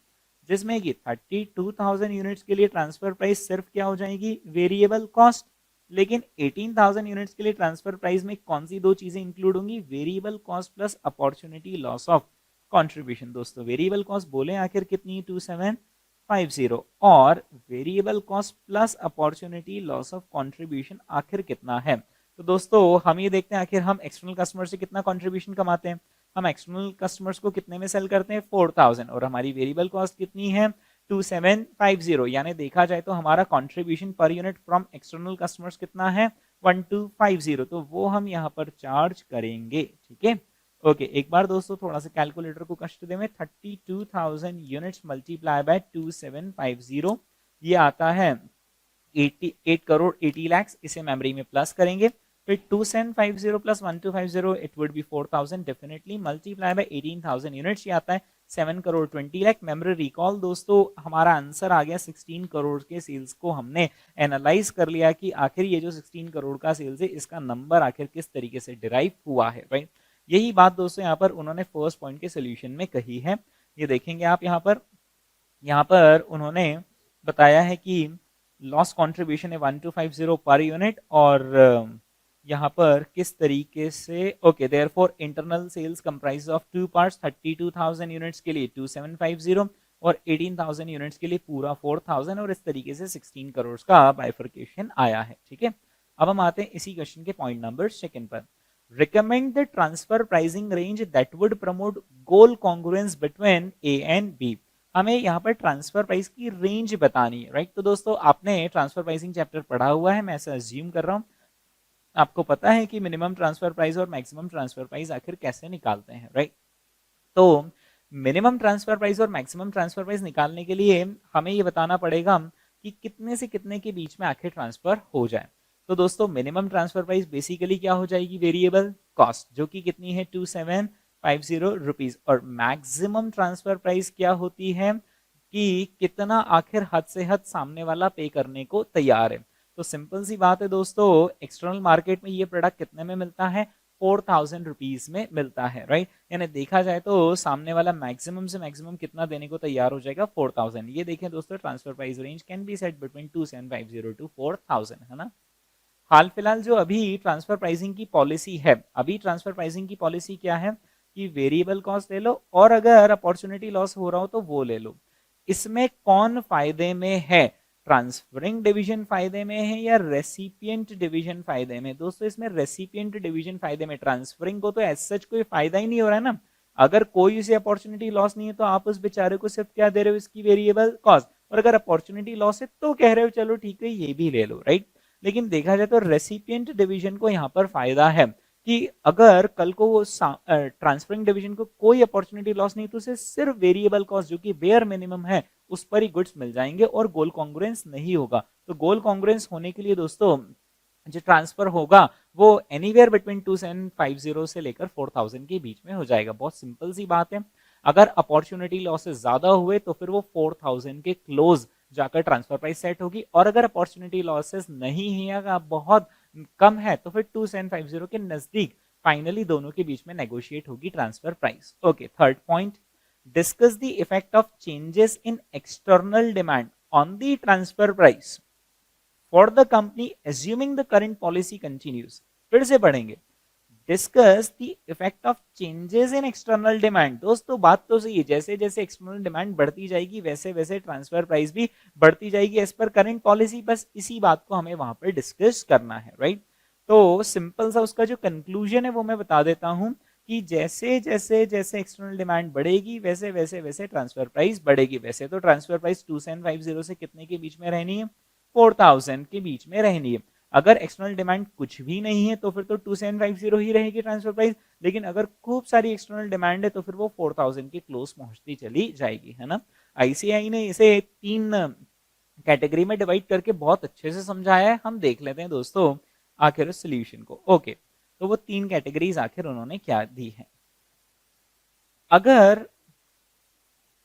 जिसमें कि 32,000 यूनिट्स के लिए ट्रांसफर प्राइस सिर्फ क्या हो जाएगी, वेरिएबल कॉस्ट। लेकिन 18,000 यूनिट्स के लिए ट्रांसफर प्राइस में कौन सी दो चीजें इंक्लूड होंगी, variable cost plus opportunity loss of contribution. दोस्तों वेरिएबल कॉस्ट बोले आखिर कितनी, 2750, और variable cost plus opportunity loss of contribution आखिर कितना है। तो दोस्तों हम ये देखते हैं आखिर हम एक्सटर्नल कस्टमर से कितना कंट्रीब्यूशन कमाते हैं। हम एक्सटर्नल कस्टमर्स को कितने में सेल करते हैं, 4000, और हमारी वेरिएबल कॉस्ट कितनी है, 2750। यानी देखा जाए तो हमारा contribution per unit from external customers कितना है, 1250। तो वो हम यहाँ पर चार्ज करेंगे, ठीक है। ओके, एक बार दोस्तों थोड़ा सा कैलकुलेटर को कष्ट दे में, 32,000 यूनिट्स मल्टीप्लाई बाय 2750, ये आता है 88 करोड़ 80 लाख। इसे मेमोरी में प्लस करेंगे, फिर 2750 plus 1250 it would be 4000 definitely, multiply by 18,000 units, ये आता है 7 करोड़ 20 लाख। मेमोरी रिकॉल दोस्तों हमारा आंसर आ गया 16 करोड़ के सेल्स को हमने एनालाइज कर लिया कि आखिर ये जो 16 करोड़ का सेल्स है इसका नंबर आखिर किस तरीके से डिराइव हुआ है, राइट। यही बात दोस्तों यहाँ पर उन्होंने फर्स्ट पॉइंट के सोल्यूशन में कही है। ये देखेंगे आप यहाँ पर उन्होंने बताया है कि लॉस कंट्रीब्यूशन है 1250 पर यूनिट, और यहाँ पर किस तरीके से, okay, therefore internal sales comprise of two parts, 32,000 units के लिए 2750 और 18,000 यूनिट्स के लिए पूरा 4000, और इस तरीके से 16 करोड़ का बाइफर्केशन आया है, ठीक है। अब हम आते हैं इसी क्वेश्चन के पॉइंट नंबर सेकंड पर। Recommend the transfer pricing range that would promote goal congruence between A and B. हमें यहाँ पर ट्रांसफर प्राइस की रेंज बतानी है, राइट। तो दोस्तों आपने ट्रांसफर प्राइसिंग चैप्टर पढ़ा हुआ है, मैं ऐसा अज्यूम कर रहा हूँ आपको पता है कि मिनिमम ट्रांसफर प्राइस और मैक्सिमम ट्रांसफर प्राइस आखिर कैसे निकालते हैं, राइट। तो मिनिमम ट्रांसफर प्राइस और मैक्सिमम ट्रांसफर प्राइस निकालने के लिए हमें ये बताना पड़ेगा कि कितने से कितने के बीच में आखिर ट्रांसफर हो जाए। तो दोस्तों मिनिमम ट्रांसफर प्राइस बेसिकली क्या हो जाएगी, वेरिएबल कॉस्ट, जो कि कितनी है 2750 रुपीज, और मैक्सिमम ट्रांसफर प्राइस क्या होती है कि कितना आखिर हद से हद सामने वाला पे करने को तैयार है। तो सिंपल सी बात है दोस्तों, एक्सटर्नल मार्केट में ये प्रोडक्ट कितने में मिलता है, 4000 रुपीज में मिलता है, राइट। यानी देखा जाए तो सामने वाला मैक्सिमम से मैक्सिमम कितना देने को तैयार हो जाएगा, 4000। ये देखें दोस्तों, transfer price range can be set between 2750 to 4000, है ना। हाल फिलहाल जो अभी ट्रांसफर प्राइसिंग की पॉलिसी है, अभी ट्रांसफर प्राइसिंग की पॉलिसी क्या है कि वेरिएबल कॉस्ट ले लो और अगर अपॉर्चुनिटी लॉस हो रहा हो तो वो ले लो। इसमें कौन फायदे में है, ट्रांसफरिंग डिवीजन फायदे में है या रेसिपिएंट डिवीजन फायदे में? दोस्तों इसमें रेसिपिएंट डिवीजन फायदे में, ट्रांसफरिंग को तो एज सच कोई फायदा ही नहीं हो रहा है ना। अगर कोई उसे अपॉर्चुनिटी लॉस नहीं है तो आप उस बेचारे को सिर्फ क्या दे रहे हो, इसकी वेरिएबल कॉस्ट, और अगर अपॉर्चुनिटी लॉस है तो कह रहे हो चलो ठीक है ये भी ले लो, राइट। लेकिन देखा जाए तो रेसिपिएंट डिवीजन को यहाँ पर फायदा है कि अगर कल को वो ट्रांसफरिंग डिवीजन को कोई अपॉर्चुनिटी लॉस नहीं तो उसे सिर्फ वेरिएबल कॉस्ट जो कि बेयर मिनिमम है उस पर ही गुड्स मिल जाएंगे और गोल कॉन्ग्रुएंस नहीं होगा। तो गोल कॉन्ग्रुएंस होने के लिए दोस्तों जो ट्रांसफर होगा वो एनीवेयर बिटवीन 2750 से लेकर 4000 के बीच में हो जाएगा। बहुत सिंपल सी बात है। अगर अपॉर्चुनिटी लॉसेस ज्यादा हुए तो फिर वो 4000 के क्लोज जाकर ट्रांसफर प्राइस सेट होगी, और अगर अपॉर्चुनिटी लॉसेस नहीं है, अगर बहुत कम है तो फिर 2750 के नजदीक फाइनली दोनों के बीच में नेगोशिएट होगी transfer price. Okay, third point, discuss the effect of changes in external demand on the transfer price for the company assuming the current policy continues. फिर से पढ़ेंगे, discuss the effect of changes in external demand. दोस्तों बात तो सही है, जैसे जैसे एक्सटर्नल डिमांड बढ़ती जाएगी वैसे वैसे ट्रांसफर प्राइस भी बढ़ती जाएगी एज पर करंट पॉलिसी। बस इसी बात को हमें वहां पर डिस्कस करना है, राइट। तो सिंपल सा उसका जो कंक्लूजन है वो मैं बता देता हूं कि जैसे जैसे जैसे एक्सटर्नल डिमांड बढ़ेगी वैसे वैसे वैसे ट्रांसफर प्राइस बढ़ेगी। वैसे तो ट्रांसफर प्राइस 2750 से कितने के बीच में रहनी है, 4000 के बीच में रहनी है। अगर एक्सटर्नल डिमांड कुछ भी नहीं है तो फिर तो 2750 ही रहेगी ट्रांसफर प्राइस, लेकिन अगर खूब सारी एक्सटर्नल डिमांड है तो फिर वो 4000 के क्लोज पहुंचती चली जाएगी, है ना। आईसीआई ने इसे 3 कैटेगरी में डिवाइड करके बहुत अच्छे से समझाया है। हम देख लेते हैं दोस्तों आखिर उस सोल्यूशन को। ओके, तो वो 3 कैटेगरीज आखिर उन्होंने क्या दी है। अगर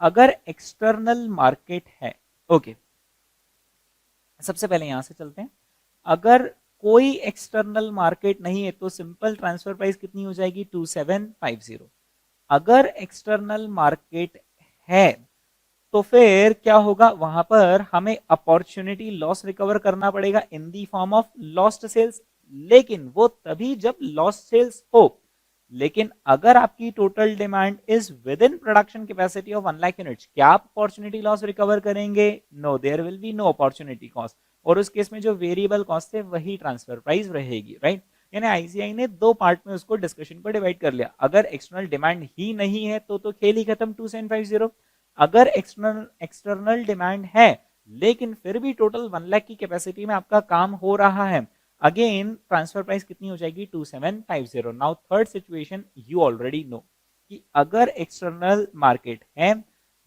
अगर एक्सटर्नल मार्केट है, ओके, सबसे पहले यहां से चलते हैं। अगर कोई एक्सटर्नल मार्केट नहीं है तो सिंपल ट्रांसफर प्राइस कितनी हो जाएगी, 2750। अगर एक्सटर्नल मार्केट है तो फिर क्या होगा, वहां पर हमें अपॉर्चुनिटी लॉस रिकवर करना पड़ेगा in the form of lost sales, लेकिन वो तभी जब लॉस्ट सेल्स हो। लेकिन अगर आपकी total demand is within production capacity of 1 lakh units, क्या आप अपॉर्चुनिटी लॉस रिकवर करेंगे? No, there will be no opportunity cost, और उस केस में जो वेरिएबल कॉस्ट है वही ट्रांसफर प्राइस रहेगी, राइट। यानी आईसीआई ने 2 पार्ट में उसको डिस्कशन को डिवाइड कर लिया। अगर एक्सटर्नल डिमांड ही नहीं है तो खेल ही खत्म, 2750। अगर एक्सटर्नल डिमांड है लेकिन फिर भी टोटल 1 लाख की कैपेसिटी में आपका काम हो रहा है, अगेन ट्रांसफर प्राइस कितनी हो जाएगी, 2750। Now third situation you already know कि अगर एक्सटर्नल मार्केट है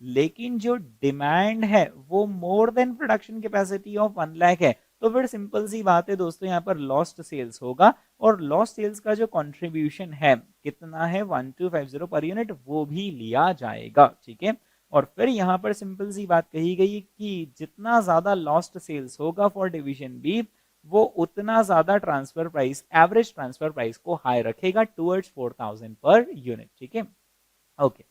लेकिन जो डिमांड है वो more than production capacity of 1 lakh है, तो फिर सिंपल सी बात है दोस्तों, यहाँ पर लॉस्ट सेल्स होगा, और लॉस्ट सेल्स का जो कंट्रीब्यूशन है कितना है, 1250 पर यूनिट, वो भी लिया जाएगा, ठीक है। और फिर यहाँ पर सिंपल सी बात कही गई कि जितना ज्यादा लॉस्ट सेल्स होगा फॉर डिवीजन बी, वो उतना ज्यादा transfer price, average transfer price को हाई रखेगा टुवर्ड्स 4000 पर यूनिट, ठीक है। ओके,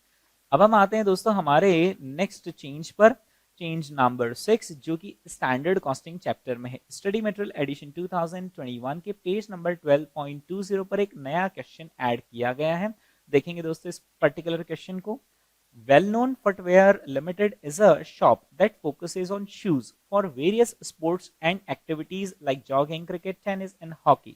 अब हम आते हैं दोस्तों हमारे नेक्स्ट चेंज पर, चेंज नंबर 6, जो कि स्टैंडर्ड कॉस्टिंग चैप्टर में है। स्टडी मटेरियल एडिशन 2021 के पेज नंबर 12.20 पर एक नया क्वेश्चन ऐड किया गया है। देखेंगे दोस्तों इस पर्टिकुलर क्वेश्चन को। Well-known Footwear Limited is a shop that focuses on shoes for various sports and activities like jogging, cricket, tennis, and hockey.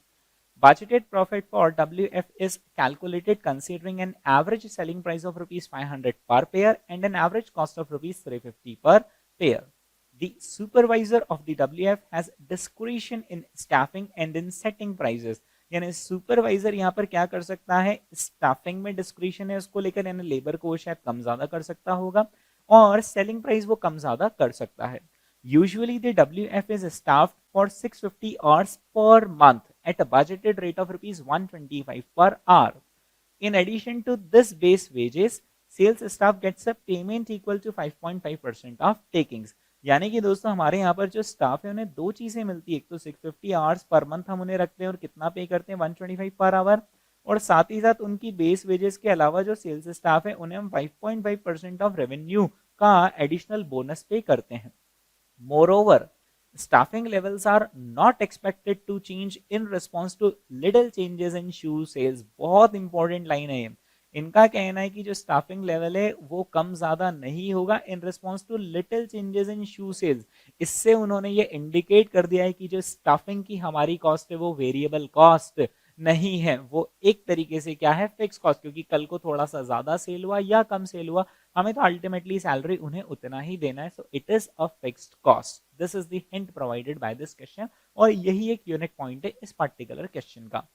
Budgeted profit for WF is calculated considering an average selling price of rupees 500 per pair and an average cost of rupees 350 per pair. The supervisor of the WF has discretion in staffing and in setting prices. यानी supervisor यहाँ पर क्या कर सकता है, staffing में discretion है उसको लेकर, यानी लेबर को शायद कम ज्यादा कर सकता होगा, और सेलिंग प्राइस वो कम ज्यादा कर सकता है। Usually the WF is staffed for 650 hours per month at a budgeted rate of rupees 125 पर hour. In addition to this base wages, sales staff gets a payment equal to 5.5% of takings. यानी कि दोस्तों हमारे यहाँ पर जो staff है उन्हें 2 चीजें मिलती है, एक तो 650 आवर्स पर मंथ हम उन्हें रखते हैं और कितना पे करते हैं, 125 पर आवर, और साथ ही साथ उनकी बेस वेजेस के अलावा जो सेल्स स्टाफ है उन्हें हम 5.5% ऑफ रेवेन्यू का एडिशनल बोनस पे करते हैं। Moreover, staffing levels are not expected to change in response to little changes in shoe sales। बहुत इंपॉर्टेंट लाइन है ये, इनका कहना है कि जो स्टाफिंग लेवल है वो कम ज्यादा नहीं होगा in response to little changes in shoe sales. इससे उन्होंने ये इंडिकेट कर दिया है कि जो स्टाफिंग की हमारी कॉस्ट है वो वेरिएबल कॉस्ट नहीं है, वो एक तरीके से क्या है, फिक्स कॉस्ट, क्योंकि कल को थोड़ा सा ज्यादा सेल हुआ या कम सेल हुआ, हमें तो अल्टीमेटली सैलरी उन्हें उतना ही देना है, so it is a fixed cost. This is the hint provided by this question, और यही एक यूनिक पॉइंट है इस पर्टिकुलर क्वेश्चन का।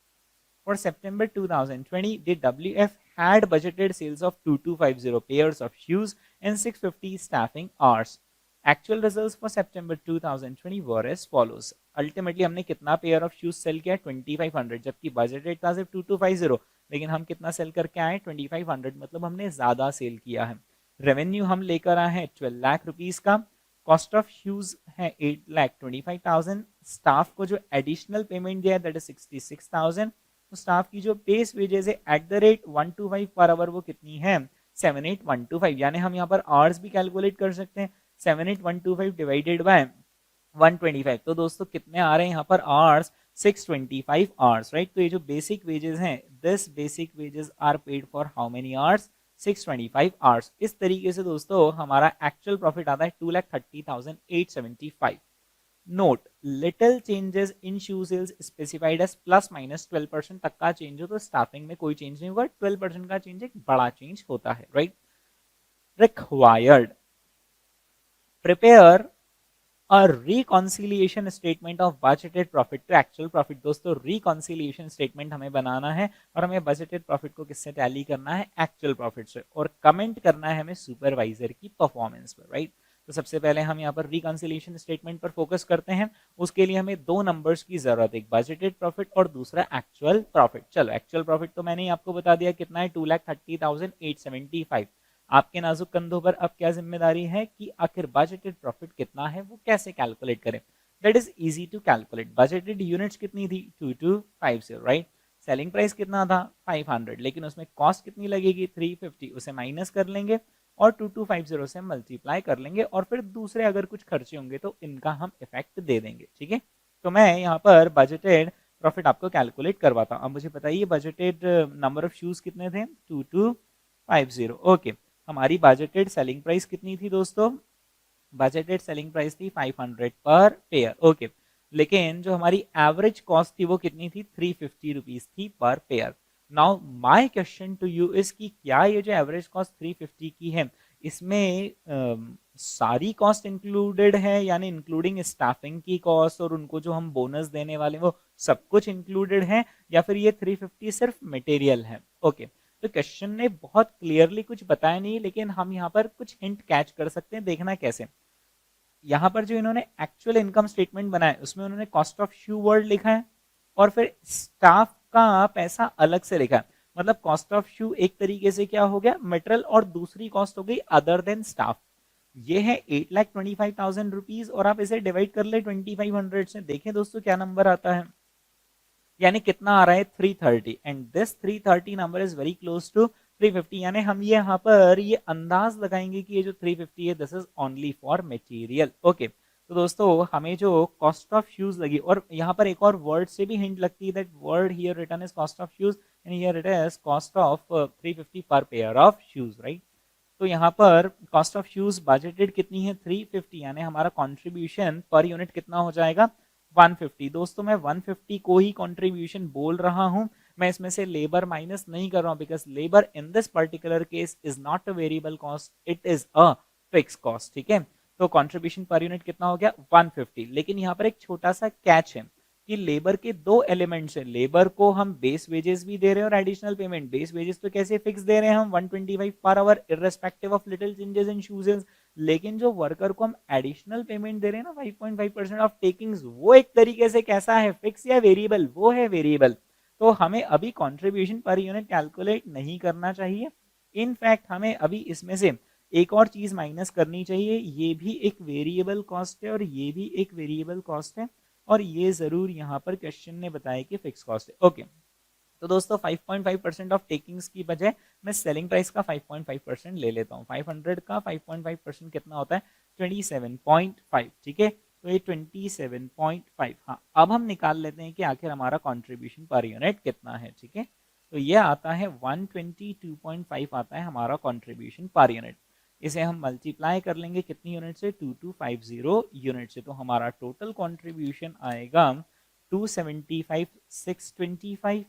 For September 2020, the WF had budgeted sales of 2250 pairs of shoes and 650 staffing hours. Actual results for September 2020 were as follows. Ultimately हमने कितना pair of shoes cell किया, 2500, जबकि बजट रेट था सिर्फ 2250, लेकिन हम कितना सेल करके आए, 2500, मतलब हमने ज्यादा सेल किया है। रेवेन्यू हम लेकर आए हैं 12 लाख रुपीस का, कॉस्ट ऑफ शूज है 8,25,000, स्टाफ को जो एडिशनल पेमेंट दिया है दैट इज 66,000, तो स्टाफ की जो बेस वेजेस है at the rate 125 per hour वो कितनी है, 78125, यानी हम यहाँ पर आवर्स भी कैलकुलेट कर सकते हैं, 78125 डिवाइडेड बाय 125, तो दोस्तों कितने आ रहे हैं यहाँ पर आवर्स, 625 आवर्स, राइट। तो ये जो बेसिक वेजेस हैं, this basic wages are paid for how many hours, 625 hours. इस तरीके से दोस्तों हमारा एक्चुअल प्रॉफिट आता है 2,30,875। Note, little changes in shoe sales specified as plus minus 12% तक का चेंज हो तो स्टाफिंग में कोई चेंज नहीं होगा, 12% का चेंज एक बड़ा चेंज होता है, right. Required, prepare a reconciliation statement of budgeted profit to actual profit. दोस्तों रिकॉन्सिलिएशन स्टेटमेंट हमें बनाना है और हमें बजटेड प्रॉफिट को किससे टैली करना है, एक्चुअल प्रॉफिट से, और कमेंट करना है हमें सुपरवाइजर की परफॉर्मेंस पर, राइट। तो सबसे पहले हम यहाँ पर रिकॉन्सिलिएशन स्टेटमेंट पर फोकस करते हैं। उसके लिए हमें दो नंबर्स की जरूरत है, एक बजटेड प्रॉफिट और दूसरा एक्चुअल प्रॉफिट। चलो एक्चुअल प्रॉफिट तो मैंने आपको बता दिया कितना है, 2,30,875। आपके नाजुक कंधों पर अब क्या जिम्मेदारी है कि आखिर बजटेड प्रॉफिट कितना है वो कैसे कैलकुलेट करें। That is easy to calculate. Budgeted units कितनी थी, 2250, राइट। सेलिंग प्राइस कितना था, 500, लेकिन उसमें कॉस्ट कितनी लगेगी, 350, उसे माइनस कर लेंगे और 2250 से मल्टीप्लाई कर लेंगे, और फिर दूसरे अगर कुछ खर्चे होंगे तो इनका हम इफेक्ट दे देंगे, ठीक है। तो मैं यहाँ पर बजटेड प्रॉफिट आपको कैलकुलेट करवाता हूँ। अब मुझे बताइए बजटेड नंबर ऑफ शूज कितने थे, 2250, ओके। हमारी बजटेड सेलिंग प्राइस कितनी थी दोस्तों, बजटेड सेलिंग प्राइस थी 500 पर पेयर, ओके। लेकिन जो हमारी एवरेज कॉस्ट थी वो कितनी थी, 350 रुपीज थी per pair. Now my question to you is कि क्या ये जो एवरेज कॉस्ट 350 की है इसमें सारी कॉस्ट इंक्लूडेड है, यानी इंक्लूडिंग स्टाफिंग की कॉस्ट और उनको जो हम बोनस देने वाले वो सब कुछ इंक्लूडेड है, या फिर ये 350 सिर्फ मटेरियल है, ओके। तो क्वेश्चन ने बहुत क्लियरली कुछ बताया नहीं, लेकिन हम यहाँ पर कुछ हिंट कैच कर सकते हैं, देखना कैसे। यहाँ पर जो इन्होंने एक्चुअल इनकम स्टेटमेंट बनाया उसमें उन्होंने कॉस्ट ऑफ शू वर्ड लिखा है और फिर स्टाफ का पैसा अलग से लिखा है, मतलब कॉस्ट ऑफ शू एक तरीके से क्या हो गया, मटेरियल, और दूसरी कॉस्ट हो गई अदर देन स्टाफ। ये है 8,25,000 रुपीज, और आप इसे डिवाइड कर ले 2500 से, देखें दोस्तों क्या नंबर आता है, यानी कितना आ रहा है 330, and this 330 number is very close to 350, यानी हम ये यहाँ पर ये अंदाज लगाएंगे कि ये जो 350 है this is only for material, okay. तो दोस्तों हमें जो कॉस्ट ऑफ शूज लगी, और यहाँ पर एक और वर्ड से भी हिंट लगती है, that word here written is cost of shoes and here it is cost of 350 per pair of shoes, right. तो यहाँ पर कॉस्ट ऑफ शूज बजटेड कितनी है, 350, यानी हमारा कॉन्ट्रीब्यूशन पर यूनिट कितना हो जाएगा, 150। दोस्तों मैं 150 को ही कंट्रीब्यूशन बोल रहा हूं, मैं इसमें से लेबर माइनस नहीं कर रहा हूं, because labour in this particular case is not a variable cost, it is a fix cost, ठीक है। तो कंट्रीब्यूशन पर यूनिट कितना हो गया, 150। लेकिन यहाँ पर एक छोटा सा कैच है कि लेबर के दो एलिमेंट्स हैं, लेबर को हम बेस वेजेस भी दे रहे हैं और एडिशनल पेमेंट। बेस वेजेस तो कैसे फिक्स दे रहे हैं हम, 125 पर hour irrespective of little changes in shoes, लेकिन जो वर्कर को हम एडिशनल पेमेंट दे रहे हैं ना 5.5% ऑफ टेकिंग्स, वो एक तरीके से कैसा है, फिक्स या वेरिएबल, वो है वेरिएबल। तो हमें अभी कंट्रीब्यूशन पर यूनिट कैलकुलेट नहीं करना चाहिए, इनफैक्ट हमें अभी इसमें से एक और चीज माइनस करनी चाहिए, ये भी एक वेरिएबल कॉस्ट है और ये भी एक वेरिएबल कॉस्ट है, और ये जरूर यहाँ पर क्वेश्चन ने बताया कि फिक्स कॉस्ट है, ओके। तो दोस्तों 5.5% ऑफ टेकिंग्स की बजाय मैं सेलिंग प्राइस का 5.5% ले लेता हूँ, 500 का 5.5% कितना होता है, 27.5, ठीक है। तो ये 27.5, हाँ। अब हम निकाल लेते हैं कि आखिर हमारा कंट्रीब्यूशन पर यूनिट कितना है, ठीक है। तो ये आता है 122.5 आता है हमारा कंट्रीब्यूशन पर यूनिट। इसे हम मल्टीप्लाई कर लेंगे कितनी यूनिट से, 2250 यूनिट से, तो हमारा टोटल कंट्रीब्यूशन आएगा 275,625।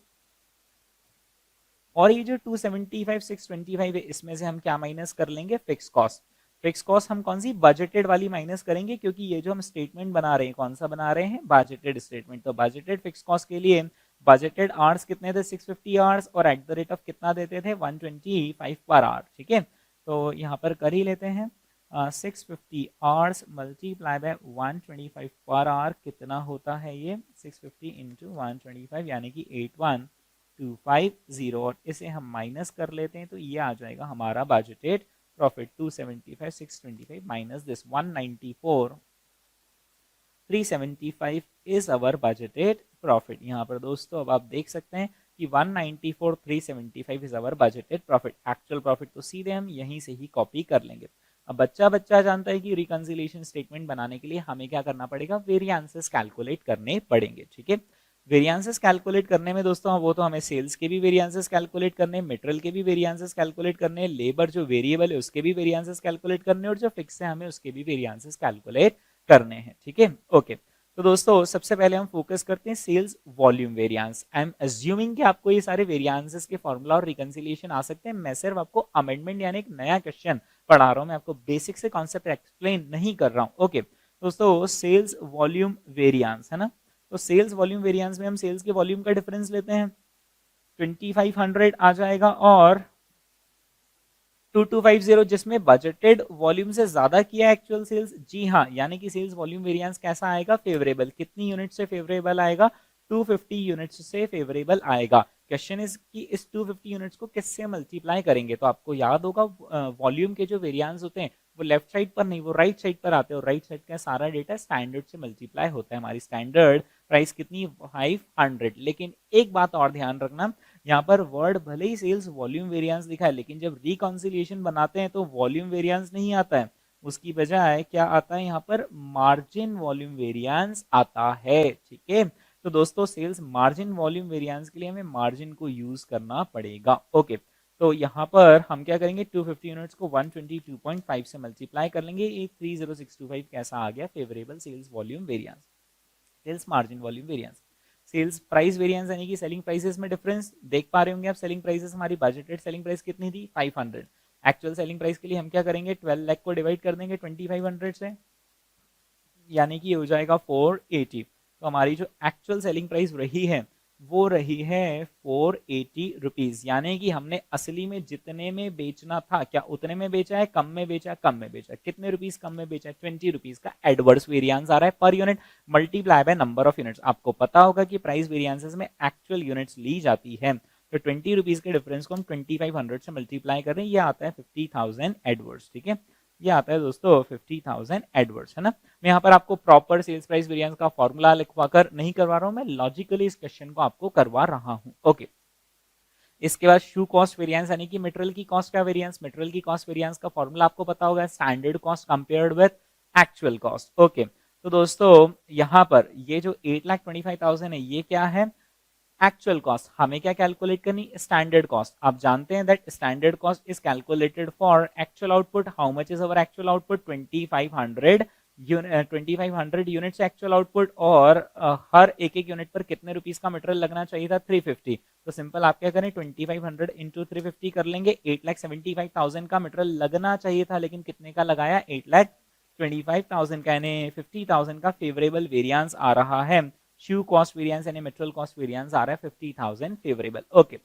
और ये जो 275,625 है, इसमें से हम क्या माइनस कर लेंगे, फिक्स कॉस्ट। फिक्स कॉस्ट हम कौन सी, बजटेड वाली माइनस करेंगे, क्योंकि ये जो हम स्टेटमेंट बना रहे हैं, कौन सा बना रहे हैं, बजटेड स्टेटमेंट। तो बजटेड फिक्स कॉस्ट के लिए बजटेड आवर्स कितने थे, 650 आवर्स, और एट द रेट ऑफ कितना देते थे, 125 पर आवर। ठीक है, तो यहाँ पर कर ही लेते हैं, 650 hours multiply by 125 per hour कितना होता है, ये 650 इंटू 125 यानी कि 81,250, और इसे हम माइनस कर लेते हैं, तो ये आ जाएगा हमारा budgeted profit 275,625 minus this 194,375 is our budgeted profit. यहाँ पर दोस्तों अब आप देख सकते हैं कि 194,375 is our budgeted profit. Actual profit तो सीधे हम यहीं से ही कॉपी कर लेंगे। अब बच्चा जानता है कि रिकंसिलिएशन स्टेटमेंट बनाने के लिए हमें क्या करना पड़ेगा, वेरिएंसेस कैलकुलेट करने पड़ेंगे। ठीक है, वेरिएंसेस कैलकुलेट करने में दोस्तों वो तो हमें सेल्स के भी वेरिएंसेस कैलकुलेट करने, मटेरियल के भी वेरिएंसेस कैलकुलेट करने, लेबर जो वेरिएबल है उसके भी वेरिएंसेस कैलकुलेट करने, और जो फिक्स है हमें उसके भी वेरिएंसेस कैलकुलेट करने हैं। ठीक है, ओके। तो दोस्तों सबसे पहले हम फोकस करते हैं sales volume variance. I am assuming कि आपको ये सारे वेरिएंसेस के फॉर्मूला और रिकंसिलिएशन आ सकते हैं। मैं सिर्फ आपको अमेंडमेंट यानी एक नया क्वेश्चन पढ़ा रहा हूं, मैं आपको बेसिक से कॉन्सेप्ट एक्सप्लेन नहीं कर रहा हूं। ओके दोस्तों, सेल्स वॉल्यूम वेरिएंस है ना, तो सेल्स वॉल्यूम वेरिएंस में हम सेल्स के वॉल्यूम का डिफरेंस लेते हैं, 2500 आ जाएगा, और 2250 जिसमें बजटेड वॉल्यूम से ज्यादा किया एक्चुअल सेल्स। जी हाँ, यानी कि सेल्स वॉल्यूम वेरिएंस कैसा आएगा, फेवरेबल। कितनी यूनिट से फेवरेबल आएगा, 250 यूनिट्स से फेवरेबल आएगा। क्वेश्चन इज कि इस 250 यूनिट्स को किससे मल्टीप्लाई करेंगे। तो आपको याद होगा वॉल्यूम के जो वेरिएंस होते हैं वो लेफ्ट साइड पर नहीं, वो राइट साइड पर आते हैं, और राइट साइड का सारा डेटा स्टैंडर्ड से मल्टीप्लाई होता है। हमारी स्टैंडर्ड प्राइस कितनी, 500। लेकिन एक बात और ध्यान रखना, यहाँ पर वर्ड भले ही सेल्स वॉल्यूम वेरिएंस दिखा है, लेकिन जब रिकॉन्सिलिएशन बनाते हैं तो वॉल्यूम वेरिएंस नहीं आता है, उसकी बजाय क्या आता है, यहाँ पर मार्जिन वॉल्यूम वेरिएंस आता है। ठीक है, तो दोस्तों सेल्स मार्जिन वॉल्यूम वेरिएंस के लिए हमें मार्जिन को यूज करना पड़ेगा। ओके, तो यहाँ पर हम क्या करेंगे, 250 यूनिट्स को 122.5 से मल्टीप्लाई कर लेंगे, ये 30625 कैसा आ गया, favourable sales volume variance, sales margin volume variance. Sales price variance यानी कि सेलिंग प्राइसेस में डिफरेंस देख पा रहे होंगे आप। सेलिंग प्राइसेस हमारी बजटेड सेलिंग प्राइस कितनी थी, 500। एक्चुअल सेलिंग प्राइस के लिए हम क्या करेंगे, 12 लाख को डिवाइड कर देंगे 2500 से, यानी कि हो जाएगा 480। तो हमारी जो एक्चुअल सेलिंग प्राइस रही है वो रही है 480 रुपीज, यानी कि हमने असली में जितने में बेचना था क्या उतने में बेचा है, कम में बेचा है, कम में बेचा है। कितने रुपीज कम में बेचा है, 20 रुपीज का एडवर्स वेरिएंस आ रहा है per unit, multiply by number of units. आपको पता होगा कि प्राइस वेरिएंसेस में एक्चुअल यूनिट्स ली जाती है, तो 20 रुपीज के डिफरेंस को हम 2500 से मल्टीप्लाई कर रहे हैं, ये आता है 50,000 एडवर्स। ठीक है, ये आता है दोस्तों 50,000 एडवर्स, है ना। मैं यहाँ पर आपको प्रॉपर सेल्स प्राइस वेरिएंस का फॉर्मूला लिखवा कर नहीं करवा रहा हूँ, मैं लॉजिकली इस क्वेश्चन को आपको करवा रहा हूँ। ओके, इसके बाद शू कॉस्ट वेरिएंस यानी कि मटेरियल की कॉस्ट का वेरिएंस। मटेरियल की कॉस्ट वेरिएंस का फॉर्मूला आपको पता होगा, standard cost compared with actual cost. Okay, तो दोस्तों यहाँ पर ये जो 8,25,000 है ये क्या है, एक्चुअल कॉस्ट। हमें क्या कैलकुलेट करनी, स्टैंडर्ड कॉस्ट। आप जानते हैं that standard cost is calculated for actual output. How much is our actual output, 2500 units actual output, और हर एक यूनिट पर कितने रुपीस का मटेरियल लगना चाहिए था, 350। तो सिंपल आप क्या करें, 2500 इंटू 350 कर लेंगे, 8,75,000 का मटेरियल लगना चाहिए था, लेकिन कितने का लगाया, 8,25,000 का, यानी 50,000 का फेवरेबल वेरिएंस आ रहा है। शू कॉस्ट वेरिएंस यानी मटेरियल कॉस्ट वेरिएंस आ रहा है 50,000 फेवरेबल। ओके,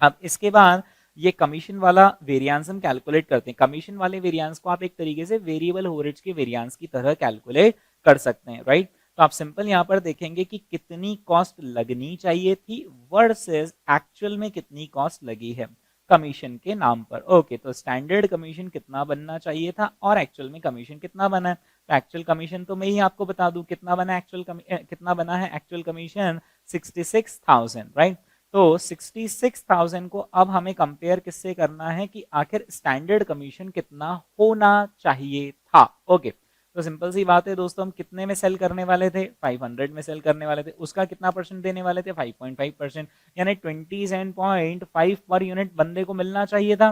अब इसके बाद ये कमीशन वाला वेरिएंस हम कैलकुलेट करते हैं। कमीशन वाले वेरिएंस को आप एक तरीके से वेरिएबल ओवरहेड्स के वेरिएंस की तरह कैलकुलेट कर सकते हैं, राइट। तो आप सिंपल यहाँ पर देखेंगे कि कितनी कॉस्ट लगनी चाहिए थी वर्सेस एक्चुअल में कितनी कॉस्ट लगी है कमीशन के नाम पर। ओके, तो स्टैंडर्ड कमीशन कितना बनना चाहिए था और एक्चुअल में कमीशन कितना बना है। तो एक्चुअल कमीशन तो मैं ही आपको बता दूं कितना बना है, कितना बना है एक्चुअल कमीशन 66,000, राइट। तो 66,000 को अब हमें कंपेयर किससे करना है कि आखिर स्टैंडर्ड कमीशन कितना होना चाहिए था। ओके, तो सिंपल सी बात है दोस्तों, हम कितने में सेल करने वाले थे, 500 में सेल करने वाले थे, उसका कितना परसेंट देने वाले थे, 5.5%, यानी 27.5 पर यूनिट बंदे को मिलना चाहिए था।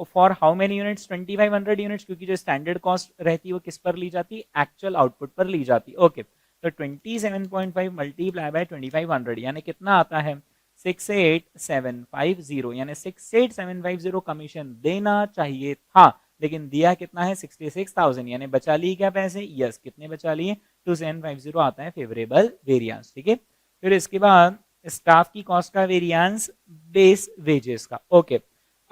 For how many units, 2500 units, क्योंकि जो स्टैंडर्ड कॉस्ट रहती है वो किस पर ली जाती है, एक्चुअल आउटपुट पर ली जाती है। ओके, तो 27.5 मल्टीप्लाई बाय 2500 यानी कितना आता है, 68750, यानी 68750 कमीशन देना चाहिए था, लेकिन दिया कितना है, 66,000, यानी बचा लिए क्या पैसे, यस, कितने बचा लिए, 2750 आता है फेवरेबल वेरिएंस। ठीक है, फिर इसके बाद स्टाफ की कॉस्ट का वेरिएंस बेस वेजेस का। ओके,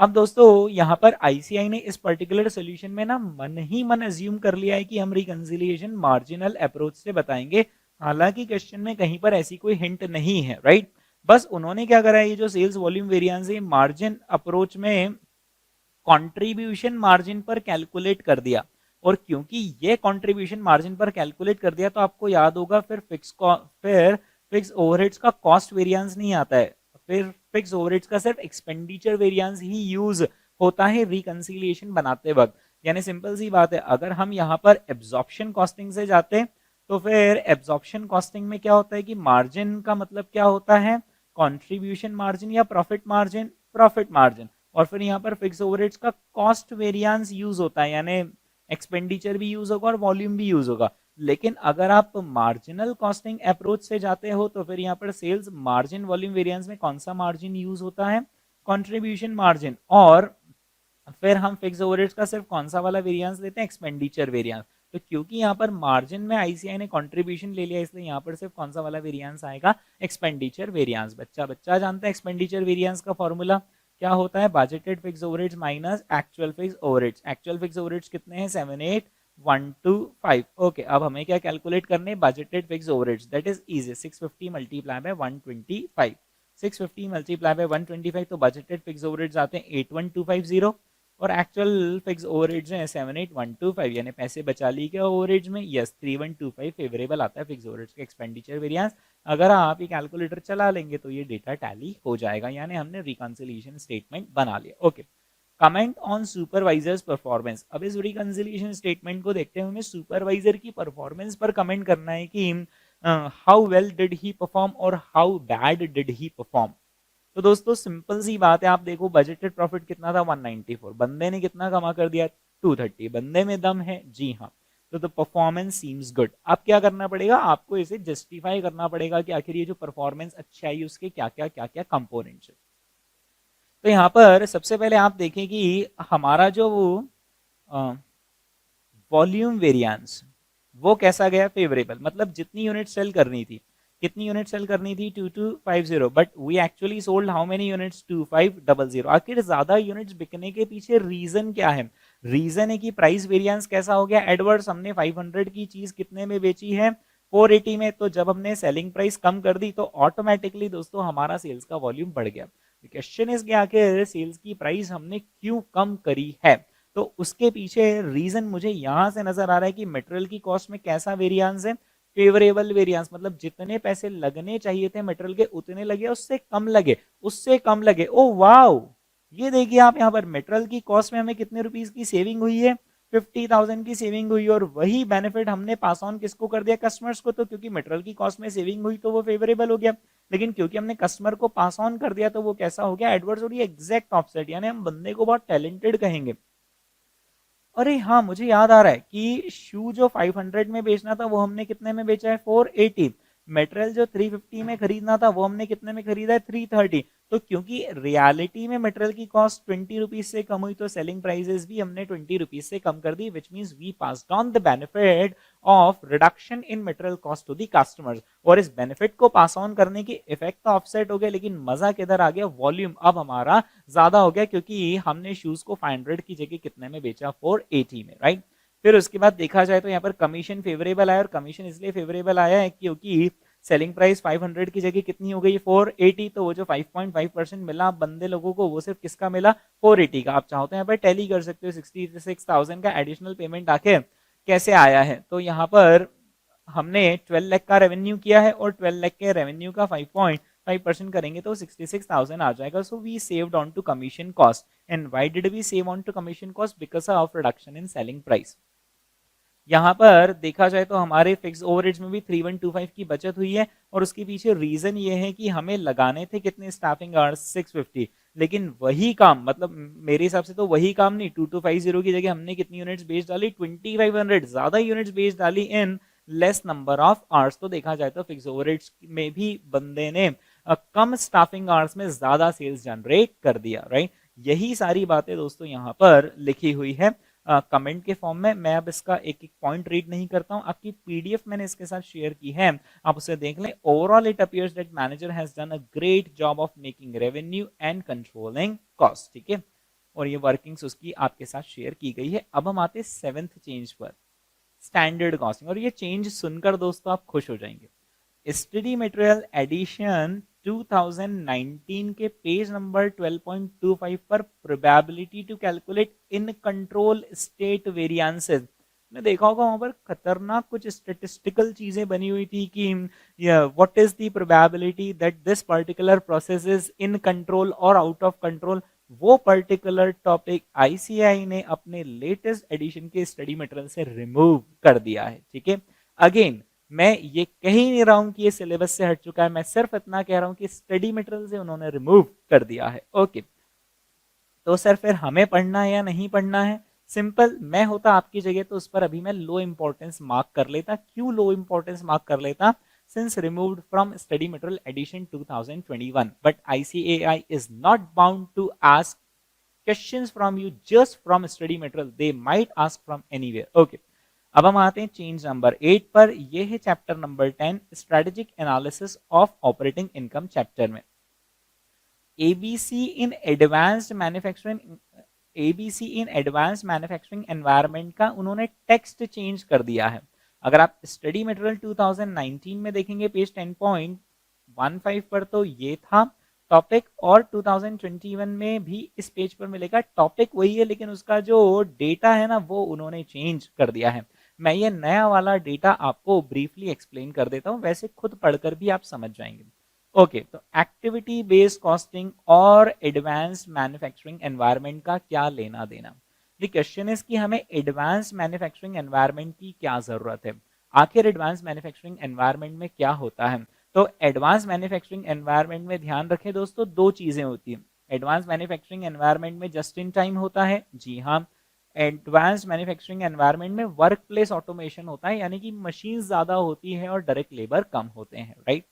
अब दोस्तों यहाँ पर आईसीआई ने इस पर्टिकुलर सोल्यूशन में ना मन ही मन अज्यूम कर लिया है कि हम रिकंसिलिएशन मार्जिनल अप्रोच से बताएंगे, हालांकि क्वेश्चन में कहीं पर ऐसी कोई हिंट नहीं है, राइट। बस उन्होंने क्या करा है, ये जो सेल्स वॉल्यूम वेरिएंस है मार्जिन अप्रोच में कंट्रीब्यूशन मार्जिन पर कैलकुलेट कर दिया, और क्योंकि ये कंट्रीब्यूशन मार्जिन पर कैलकुलेट कर दिया तो आपको याद होगा फिर फिक्स ओवरहेड्स का कॉस्ट वेरिएंस नहीं आता है, फिर फिक्स ओवरहेड्स का सिर्फ एक्सपेंडिचर वेरिएंस ही यूज होता है रिकंसिलिएशन बनाते वक्त। यानी सिंपल सी बात है, अगर हम यहाँ पर एब्जॉर्प्शन कॉस्टिंग से जाते तो फिर एब्जॉर्प्शन कॉस्टिंग में क्या होता है कि मार्जिन का मतलब क्या होता है, कंट्रीब्यूशन मार्जिन या प्रॉफिट मार्जिन, प्रॉफिट मार्जिन, और फिर यहाँ पर फिक्स ओवरहेड्स का कॉस्ट वेरिएंस यूज होता है, यानी एक्सपेंडिचर भी यूज होगा और वॉल्यूम भी यूज होगा। लेकिन अगर आप मार्जिनल कॉस्टिंग अप्रोच से जाते हो तो फिर यहाँ पर सेल्स मार्जिन वॉल्यूम वेरिएंस में कौन सा मार्जिन यूज होता है, कंट्रीब्यूशन मार्जिन, और फिर हम फिक्स ओवरहेड्स का सिर्फ कौन सा वाला वेरिएंस लेते हैं, एक्सपेंडिचर वेरिएंस। तो क्योंकि यहाँ पर मार्जिन में आईसीआई ने कंट्रीब्यूशन ले लिया, इसलिए यहाँ पर सिर्फ कौन सा वाला वेरिएंस आएगा, एक्सपेंडिचर वेरिएंस। बच्चा बच्चा जानता है एक्सपेंडिचर वेरिएंस का फॉर्मूला क्या होता है, budgeted fix overheads minus actual fix overheads. Actual fix overheads कितने हैं, 78125। ओके, अब हमें क्या कैलकुलेट करने, budgeted fix overheads, that is easy, 650 multiply by 125, 650 multiply by 125, तो बजटेड फिक्स ओवरहेड्स आते हैं 81250 और एक्चुअल फिक्स ओवरहेड्स हैं 78125, यानी पैसे बचा ली क्या ओवरहेड्स में, यस, 3125 फेवरेबल आता है फिक्स ओवरहेड्स का एक्सपेंडिचर वेरिएंस। अगर आप ये कैलकुलेटर चला लेंगे तो ये डेटा टैली हो जाएगा, यानी हमने रिकंसिलिएशन स्टेटमेंट बना लिया। Okay, comment on supervisors performance. अब इस रिकंसिलिएशन स्टेटमेंट को देखते हुए हमें सुपरवाइजर की परफॉर्मेंस पर कमेंट करना है कि how well did he perform और how bad did he perform. तो दोस्तों सिंपल सी बात है, आप देखो बजटेड प्रॉफिट कितना था, 194, बंदे ने कितना कमा कर दिया, 230, बंदे में दम है, जी हाँ, तो द परफॉर्मेंस सीम्स गुड। अब क्या करना पड़ेगा, आपको इसे जस्टिफाई करना पड़ेगा कि आखिर ये जो परफॉर्मेंस अच्छी आई उसके क्या क्या कंपोनेंट्स है। तो यहाँ पर सबसे पहले आप देखें कि हमारा जो वॉल्यूम वेरिएंस वो कैसा गया, फेवरेबल, मतलब जितनी यूनिट सेल करनी थी, कितनी यूनिट सेल करनी थी, 2250, but we actually sold how many units, 2500। आखिर ज्यादा यूनिट्स बिकने के पीछे रीजन क्या है, रीजन है कि प्राइस वेरिएंस कैसा हो गया एडवर्स, हमने 500 की चीज कितने में बेची है, 480 में, तो जब हमने सेलिंग प्राइस कम कर दी तो ऑटोमेटिकली दोस्तों हमारा सेल्स का वॉल्यूम बढ़ गया। क्वेश्चन इज कि आखिर सेल्स की प्राइस हमने क्यों कम करी है, तो उसके पीछे रीजन मुझे यहां से नजर आ रहा है कि मटेरियल की कॉस्ट में कैसा वेरिएंस है, फेवरेबल वेरिएंस, मतलब जितने पैसे लगने चाहिए थे मटेरियल के उतने लगे, उससे कम लगे, उससे कम लगे। ओ वाओ, ये देखिए आप यहाँ पर मटेरियल की कॉस्ट में हमें कितने रुपीस की सेविंग हुई है, 50,000 की सेविंग हुई, और वही बेनिफिट हमने पास ऑन किसको कर दिया, कस्टमर्स को। तो क्योंकि मटेरियल की कॉस्ट में सेविंग हुई तो वो फेवरेबल हो गया, लेकिन क्योंकि हमने कस्टमर को पास ऑन कर दिया तो वो कैसा हो गया, एडवर्स, और ये एग्जैक्ट ऑफसेट, यानी हम बंदे को बहुत टैलेंटेड कहेंगे। अरे हाँ, मुझे याद आ रहा है कि शू जो 500 में बेचना था वो हमने कितने में बेचा है, 480। मटेरियल जो 350 में खरीदना था वो हमने कितने में खरीदा है, 330। तो क्योंकि रियलिटी में मटेरियल की कॉस्ट 20 रुपीज से कम हुई तो सेलिंग प्राइसेस भी हमने 20 रुपीज से कम कर दी, which means we passed on the benefit of reduction in material cost to the customers. और इस बेनिफिट को पास ऑन करने की इफेक्ट तो ऑफसेट हो गया, लेकिन मजा किधर आ गया, वॉल्यूम अब हमारा ज्यादा हो गया, क्योंकि हमने शूज को 500 की जगह कितने में बेचा, 480 में, राइट। फिर उसके बाद देखा जाए तो यहाँ पर कमीशन फेवरेबल आया, और कमीशन इसलिए फेवरेबल आया है क्योंकि सेलिंग प्राइस 500 की जगह कितनी हो गई, 480, तो वो जो 5.5% मिला बंदे लोगों को वो सिर्फ किसका मिला, 480 का। आप चाहो तो यहाँ पर टैली कर सकते हो, 66,000 का एडिशनल पेमेंट आखिर कैसे आया है। तो यहाँ पर हमने 12 लाख का रेवेन्यू किया है, और 12 लाख के रेवेन्यू का 5.5% करेंगे तो 66,000 आ जाएगा। So we saved on to commission cost, and why did we save on to commission cost, because of reduction in selling price. यहाँ पर देखा जाए तो हमारे फिक्स ओवरहेड्स में भी 3125 की बचत हुई है, और उसके पीछे रीजन ये है कि हमें लगाने थे कितने स्टाफिंग आवर्स 650, लेकिन वही काम, मतलब मेरे हिसाब से तो वही काम नहीं, 2250 की जगह हमने कितनी यूनिट्स बेच डाली, 2500 ज्यादा यूनिट्स बेच डाली in less number of hours. तो देखा जाए तो फिक्स ओवरहेड्स में भी बंदे ने कम स्टाफिंग आवर्स में ज्यादा सेल्स जनरेट कर दिया, राइट। यही सारी बातें दोस्तों यहाँ पर लिखी हुई है कमेंट के फॉर्म में। मैं अब इसका एक एक पॉइंट रीड नहीं करता हूं, आपकी पीडीएफ मैंने इसके साथ शेयर की है, आप उसे देख लें। Overall it appears that manager has done a great job of making revenue and controlling cost, ठीक है, और ये वर्किंग्स उसकी आपके साथ शेयर की गई है। अब हम आते हैं सेवेंथ चेंज पर, स्टैंडर्ड कॉस्टिंग, और ये चेंज सुनकर दोस्तों आप खुश हो जाएंगे। स्टडी मटेरियल एडिशन 2019 के पेज नंबर 12.25 पर probability to calculate in control state variances ने देखा होगा, वहां पर खतरनाक कुछ स्टेटिस्टिकल चीजें बनी हुई थी कि what is the probability that this particular process is in control और आउट ऑफ कंट्रोल। वो पर्टिकुलर टॉपिक आईसीएआई ने अपने लेटेस्ट एडिशन के स्टडी मटेरियल से रिमूव कर दिया है, ठीक है। अगेन मैं ये कह ही नहीं रहा हूं कि ये सिलेबस से हट चुका है, मैं सिर्फ इतना कह रहा हूं कि स्टडी मटेरियल से उन्होंने रिमूव कर दिया है, ओके। तो सर फिर हमें पढ़ना है या नहीं पढ़ना है? सिंपल, मैं होता आपकी जगह तो उस पर अभी मैं लो इंपॉर्टेंस मार्क कर लेता। क्यों लो इंपॉर्टेंस मार्क कर लेता? Since removed from study material edition 2021, but ICAI is not bound to ask questions from you just from study material, they might ask from anywhere, okay. अब हम आते हैं चेंज नंबर 8 पर, यह है chapter number 10 strategic analysis of operating income chapter में। ABC in advanced manufacturing, ABC in advanced manufacturing environment का उन्होंने टेक्स्ट चेंज कर दिया है। अगर आप स्टडी मटेरियल 2019 में देखेंगे पेज 10.15 पर तो ये था टॉपिक, और 2021 में भी इस पेज पर मिलेगा, टॉपिक वही है लेकिन उसका जो डेटा है ना वो उन्होंने चेंज कर दिया है। मैं ये नया वाला डेटा आपको ब्रीफली एक्सप्लेन कर देता हूं, वैसे खुद पढ़कर भी आप समझ जाएंगे, ओके। तो एक्टिविटी बेस्ड कॉस्टिंग और एडवांस्ड मैन्युफैक्चरिंग एनवायरनमेंट का क्या लेना देना? द क्वेश्चन इज कि हमें एडवांस्ड मैन्युफैक्चरिंग एनवायरनमेंट की क्या जरूरत है, आखिर एडवांस मैन्युफैक्चरिंग एनवायरनमेंट में क्या होता है। तो एडवांस मैन्युफैक्चरिंग एनवायरनमेंट में ध्यान रखें दोस्तों, दो चीजें होती हैं। एडवांस मैन्युफैक्चरिंग एनवायरनमेंट में जस्ट इन टाइम होता है, जी हाँ। एडवांस मैन्युफैक्चरिंग एनवायरनमेंट में वर्क प्लेस ऑटोमेशन होता है, यानी कि मशीन ज्यादा होती है और डायरेक्ट लेबर कम होते हैं, राइट।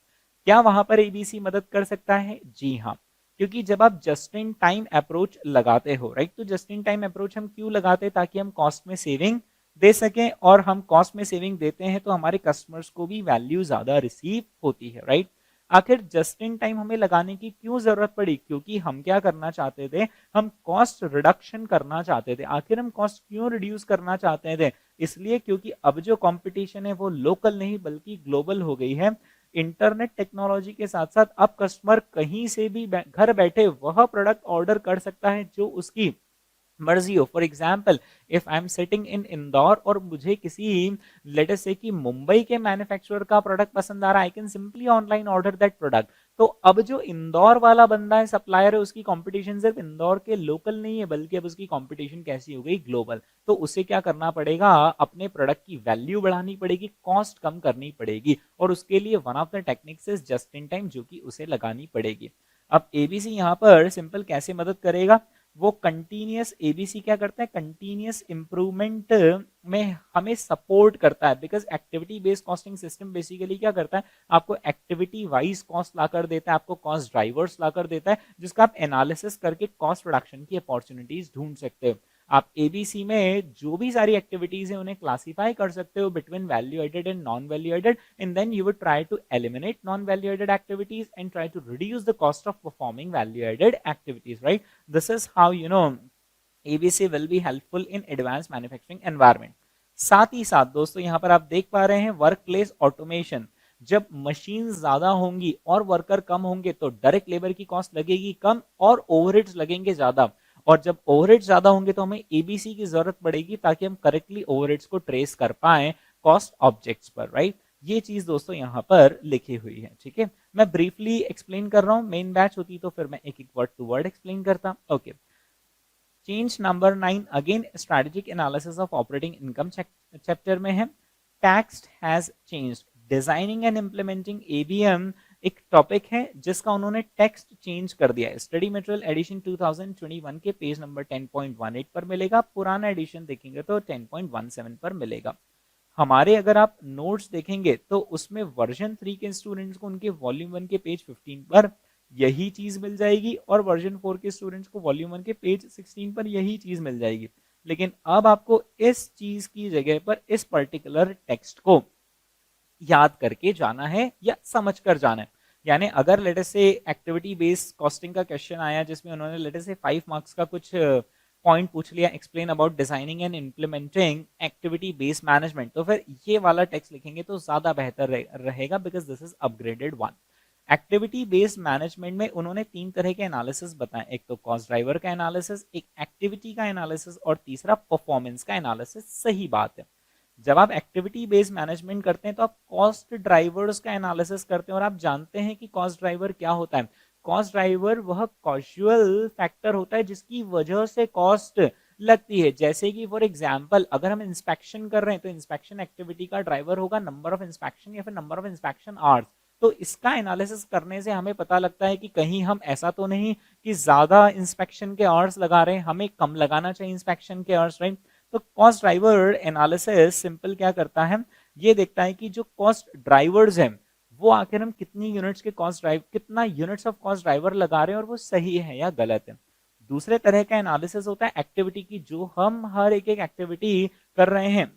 क्या वहां पर एबीसी मदद कर सकता है? जी हाँ, क्योंकि जब आप जस्ट इन टाइम अप्रोच लगाते हो, राइट, तो जस्ट इन टाइम अप्रोच हम क्यों लगाते हैं? ताकि हम कॉस्ट में सेविंग दे सकें, और हम कॉस्ट में सेविंग देते हैं तो हमारे कस्टमर्स को भी वैल्यू ज्यादा रिसीव होती है, राइट। आखिर जस्ट इन टाइम हमें लगाने की क्यों जरूरत पड़ी? क्योंकि हम क्या करना चाहते थे, हम कॉस्ट रिडक्शन करना चाहते थे। आखिर हम कॉस्ट क्यों रिड्यूस करना चाहते थे? इसलिए क्योंकि अब जो कंपटीशन है वो लोकल नहीं बल्कि ग्लोबल हो गई है। इंटरनेट टेक्नोलॉजी के साथ साथ अब कस्टमर कहीं से भी घर बैठे वह प्रोडक्ट ऑर्डर कर सकता है जो उसकी मर्जी हो। For example, if I am sitting in Indore और मुझे किसी लेट अस से कि मुंबई के मैन्युफैक्चरर का प्रोडक्ट पसंद आ रहा है, I can simply online order that product. तो अब जो इंदौर वाला बंदा है, सप्लायर है, उसकी कंपटीशन सिर्फ इंदौर के लोकल नहीं है बल्कि अब उसकी कंपटीशन कैसी हो गई? ग्लोबल। तो उसे क्या करना पड़ेगा? अपने प्रोडक्ट की वैल्यू बढ़ानी पड़ेगी, कॉस्ट कम करनी पड़ेगी, और उसके लिए one of the techniques is just in time, जो कि उसे लगानी पड़ेगी। अब एबीसी यहां पर सिंपल कैसे मदद करेगा? वो कंटिन्यूअस, एबीसी क्या करता है? कंटिन्यूअस इंप्रूवमेंट में हमें सपोर्ट करता है, because activity based costing system basically क्या करता है? आपको एक्टिविटी वाइज कॉस्ट लाकर देता है, आपको कॉस्ट ड्राइवर्स लाकर देता है, जिसका आप एनालिसिस करके कॉस्ट रिडक्शन की अपॉर्चुनिटीज ढूंढ सकते हो। आप एबीसी में जो भी सारी एक्टिविटीज है उन्हें क्लासिफाई कर सकते हो between value added and non value added, and then you would try to eliminate non value added activities and try to reduce the cost of performing value added activities, right. This is how ABC will be helpful in advance manufacturing environment. साथ ही साथ दोस्तों यहाँ पर आप देख पा रहे हैं वर्क प्लेस ऑटोमेशन। जब मशीन ज्यादा होंगी और वर्कर कम होंगे तो डायरेक्ट लेबर की कॉस्ट लगेगी कम और ओवरहेड्स लगेंगे ज्यादा, और जब ओवरहेड्स ज्यादा होंगे तो हमें एबीसी की जरूरत पड़ेगी ताकि हम करेक्टली ओवरहेड्स को ट्रेस कर पाए कॉस्ट ऑब्जेक्ट्स पर, राइट। ये चीज दोस्तों यहाँ पर लिखी हुई है, ठीक है। मैं ब्रीफली एक्सप्लेन कर रहा हूँ, मेन बैच होती तो फिर मैं एक एक वर्ड टू वर्ड एक्सप्लेन करता, okay. Change number 9 again strategic analysis of operating income chapter में है। Text has changed, designing and implementing ABM एक टॉपिक है जिसका उन्होंने टेक्स्ट चेंज कर दिया है। स्टडी मटेरियल एडिशन 2021 के पेज नंबर 10.18 पर मिलेगा, पुराना एडिशन देखेंगे तो 10.17 पर मिलेगा। हमारे अगर आप नोट्स देखेंगे तो उसमें वर्जन 3 के स्टूडेंट्स को उनके वॉल्यूम 1 के पेज 15 पर यही चीज मिल जाएगी और वर्जन 4 के स्टूडेंट्स को वॉल्यूम 1 के पेज 16 पर यही चीज मिल जाएगी। लेकिन अब आपको इस चीज की जगह पर इस पर्टिकुलर टेक्स्ट को याद करके जाना है या समझ कर जाना है। यानी अगर लेटर से एक्टिविटी बेस्ड कॉस्टिंग का क्वेश्चन आया जिसमें उन्होंने लेटर से 5 मार्क्स का कुछ पॉइंट पूछ लिया, explain about designing and implementing activity based management, तो फिर ये वाला टेक्स्ट लिखेंगे तो ज्यादा बेहतर रहेगा because this is upgraded one. Activity based management में उन्होंने 3 तरह के एनालिसिस बताए, एक तो कॉस्ट ड्राइवर का एनालिसिस, एक एक्टिविटी का एनालिसिस और तीसरा परफॉर्मेंस का एनालिसिस। सही बात है, जब आप एक्टिविटी बेस्ड मैनेजमेंट करते हैं तो आप कॉस्ट ड्राइवर्स का एनालिसिस करते हैं और आप जानते हैं कि कॉस्ट ड्राइवर क्या होता है। कॉस्ट ड्राइवर वह कॉजुअल फैक्टर होता है जिसकी वजह से कॉस्ट लगती है। जैसे कि फॉर एग्जांपल अगर हम इंस्पेक्शन कर रहे हैं तो इंस्पेक्शन एक्टिविटी का ड्राइवर होगा नंबर ऑफ इंस्पेक्शन या फिर नंबर ऑफ इंस्पेक्शन आवर्स। तो इसका एनालिसिस करने से हमें पता लगता है कि कहीं हम ऐसा तो नहीं कि ज्यादा इंस्पेक्शन के आवर्स लगा रहे हैं, हमें कम लगाना चाहिए इंस्पेक्शन के आवर्स, राइट। तो कॉस्ट ड्राइवर एनालिसिस सिंपल क्या करता है, ये देखता है कि जो कॉस्ट ड्राइवर्स हैं वो आखिर हम कितनी यूनिट्स के कॉस्ट ड्राइव कितना यूनिट्स ऑफ कॉस्ट ड्राइवर लगा रहे हैं और वो सही है या गलत है। दूसरे तरह का एनालिसिस होता है एक्टिविटी की, जो हम हर एक एक्टिविटी कर रहे हैं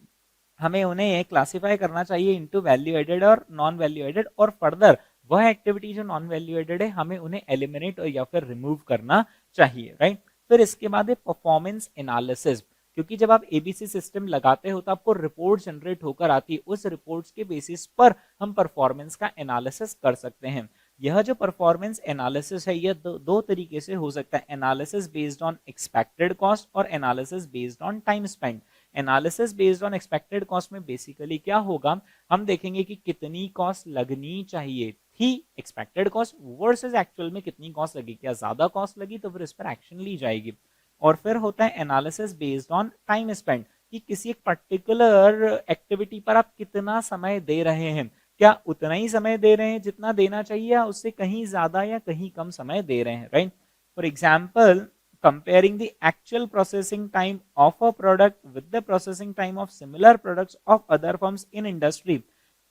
हमें उन्हें क्लासिफाई करना चाहिए इनटू वैल्यू एडेड और नॉन वैल्यू एडेड, और फर्दर वह एक्टिविटी जो नॉन वैल्यू एडेड है हमें उन्हें एलिमिनेट या फिर रिमूव करना चाहिए, राइट। फिर इसके बाद है परफॉर्मेंस एनालिसिस, क्योंकि जब आप एबीसी सिस्टम लगाते हो तो आपको रिपोर्ट जनरेट होकर आती है, उस रिपोर्ट्स के बेसिस पर हम परफॉर्मेंस का एनालिसिस कर सकते हैं। यह जो परफॉर्मेंस एनालिसिस है यह दो तरीके से हो सकता है, analysis based on expected cost और analysis based on time spend. Analysis based on expected cost में बेसिकली क्या होगा, हम देखेंगे कि कितनी कॉस्ट लगनी चाहिए थी एक्सपेक्टेड कॉस्ट वर्सेस एक्चुअल में कितनी कॉस्ट लगी, क्या ज्यादा कॉस्ट लगी तो फिर इस पर एक्शन ली जाएगी। और फिर होता है analysis based on time spend, कि किसी एक पर्टिकुलर एक्टिविटी पर आप कितना समय दे रहे हैं, क्या उतना ही समय दे रहे हैं जितना देना चाहिए या उससे कहीं ज्यादा या कहीं कम समय दे रहे हैं, right. For example comparing the actual processing time of a product with the processing time of similar products of other firms in industry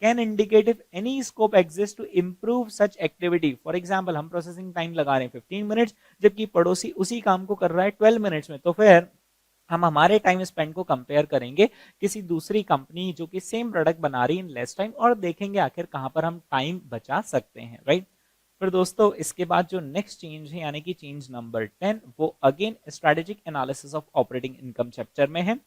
can indicate if any scope exists to improve such activity। For example हम processing time लगा रहे हैं 15 minutes जबकि पड़ोसी उसी काम को कर रहा है 12 मिनट्स में, तो फिर हम हमारे टाइम स्पेंड को कंपेयर करेंगे किसी दूसरी कंपनी जो कि सेम प्रोडक्ट बना रही है इन लेस टाइम और देखेंगे आखिर कहां पर हम टाइम बचा सकते हैं, राइट। फिर दोस्तों इसके बाद जो नेक्स्ट चेंज है यानी कि चेंज नंबर 10 वो again strategic analysis of operating income chapter में है।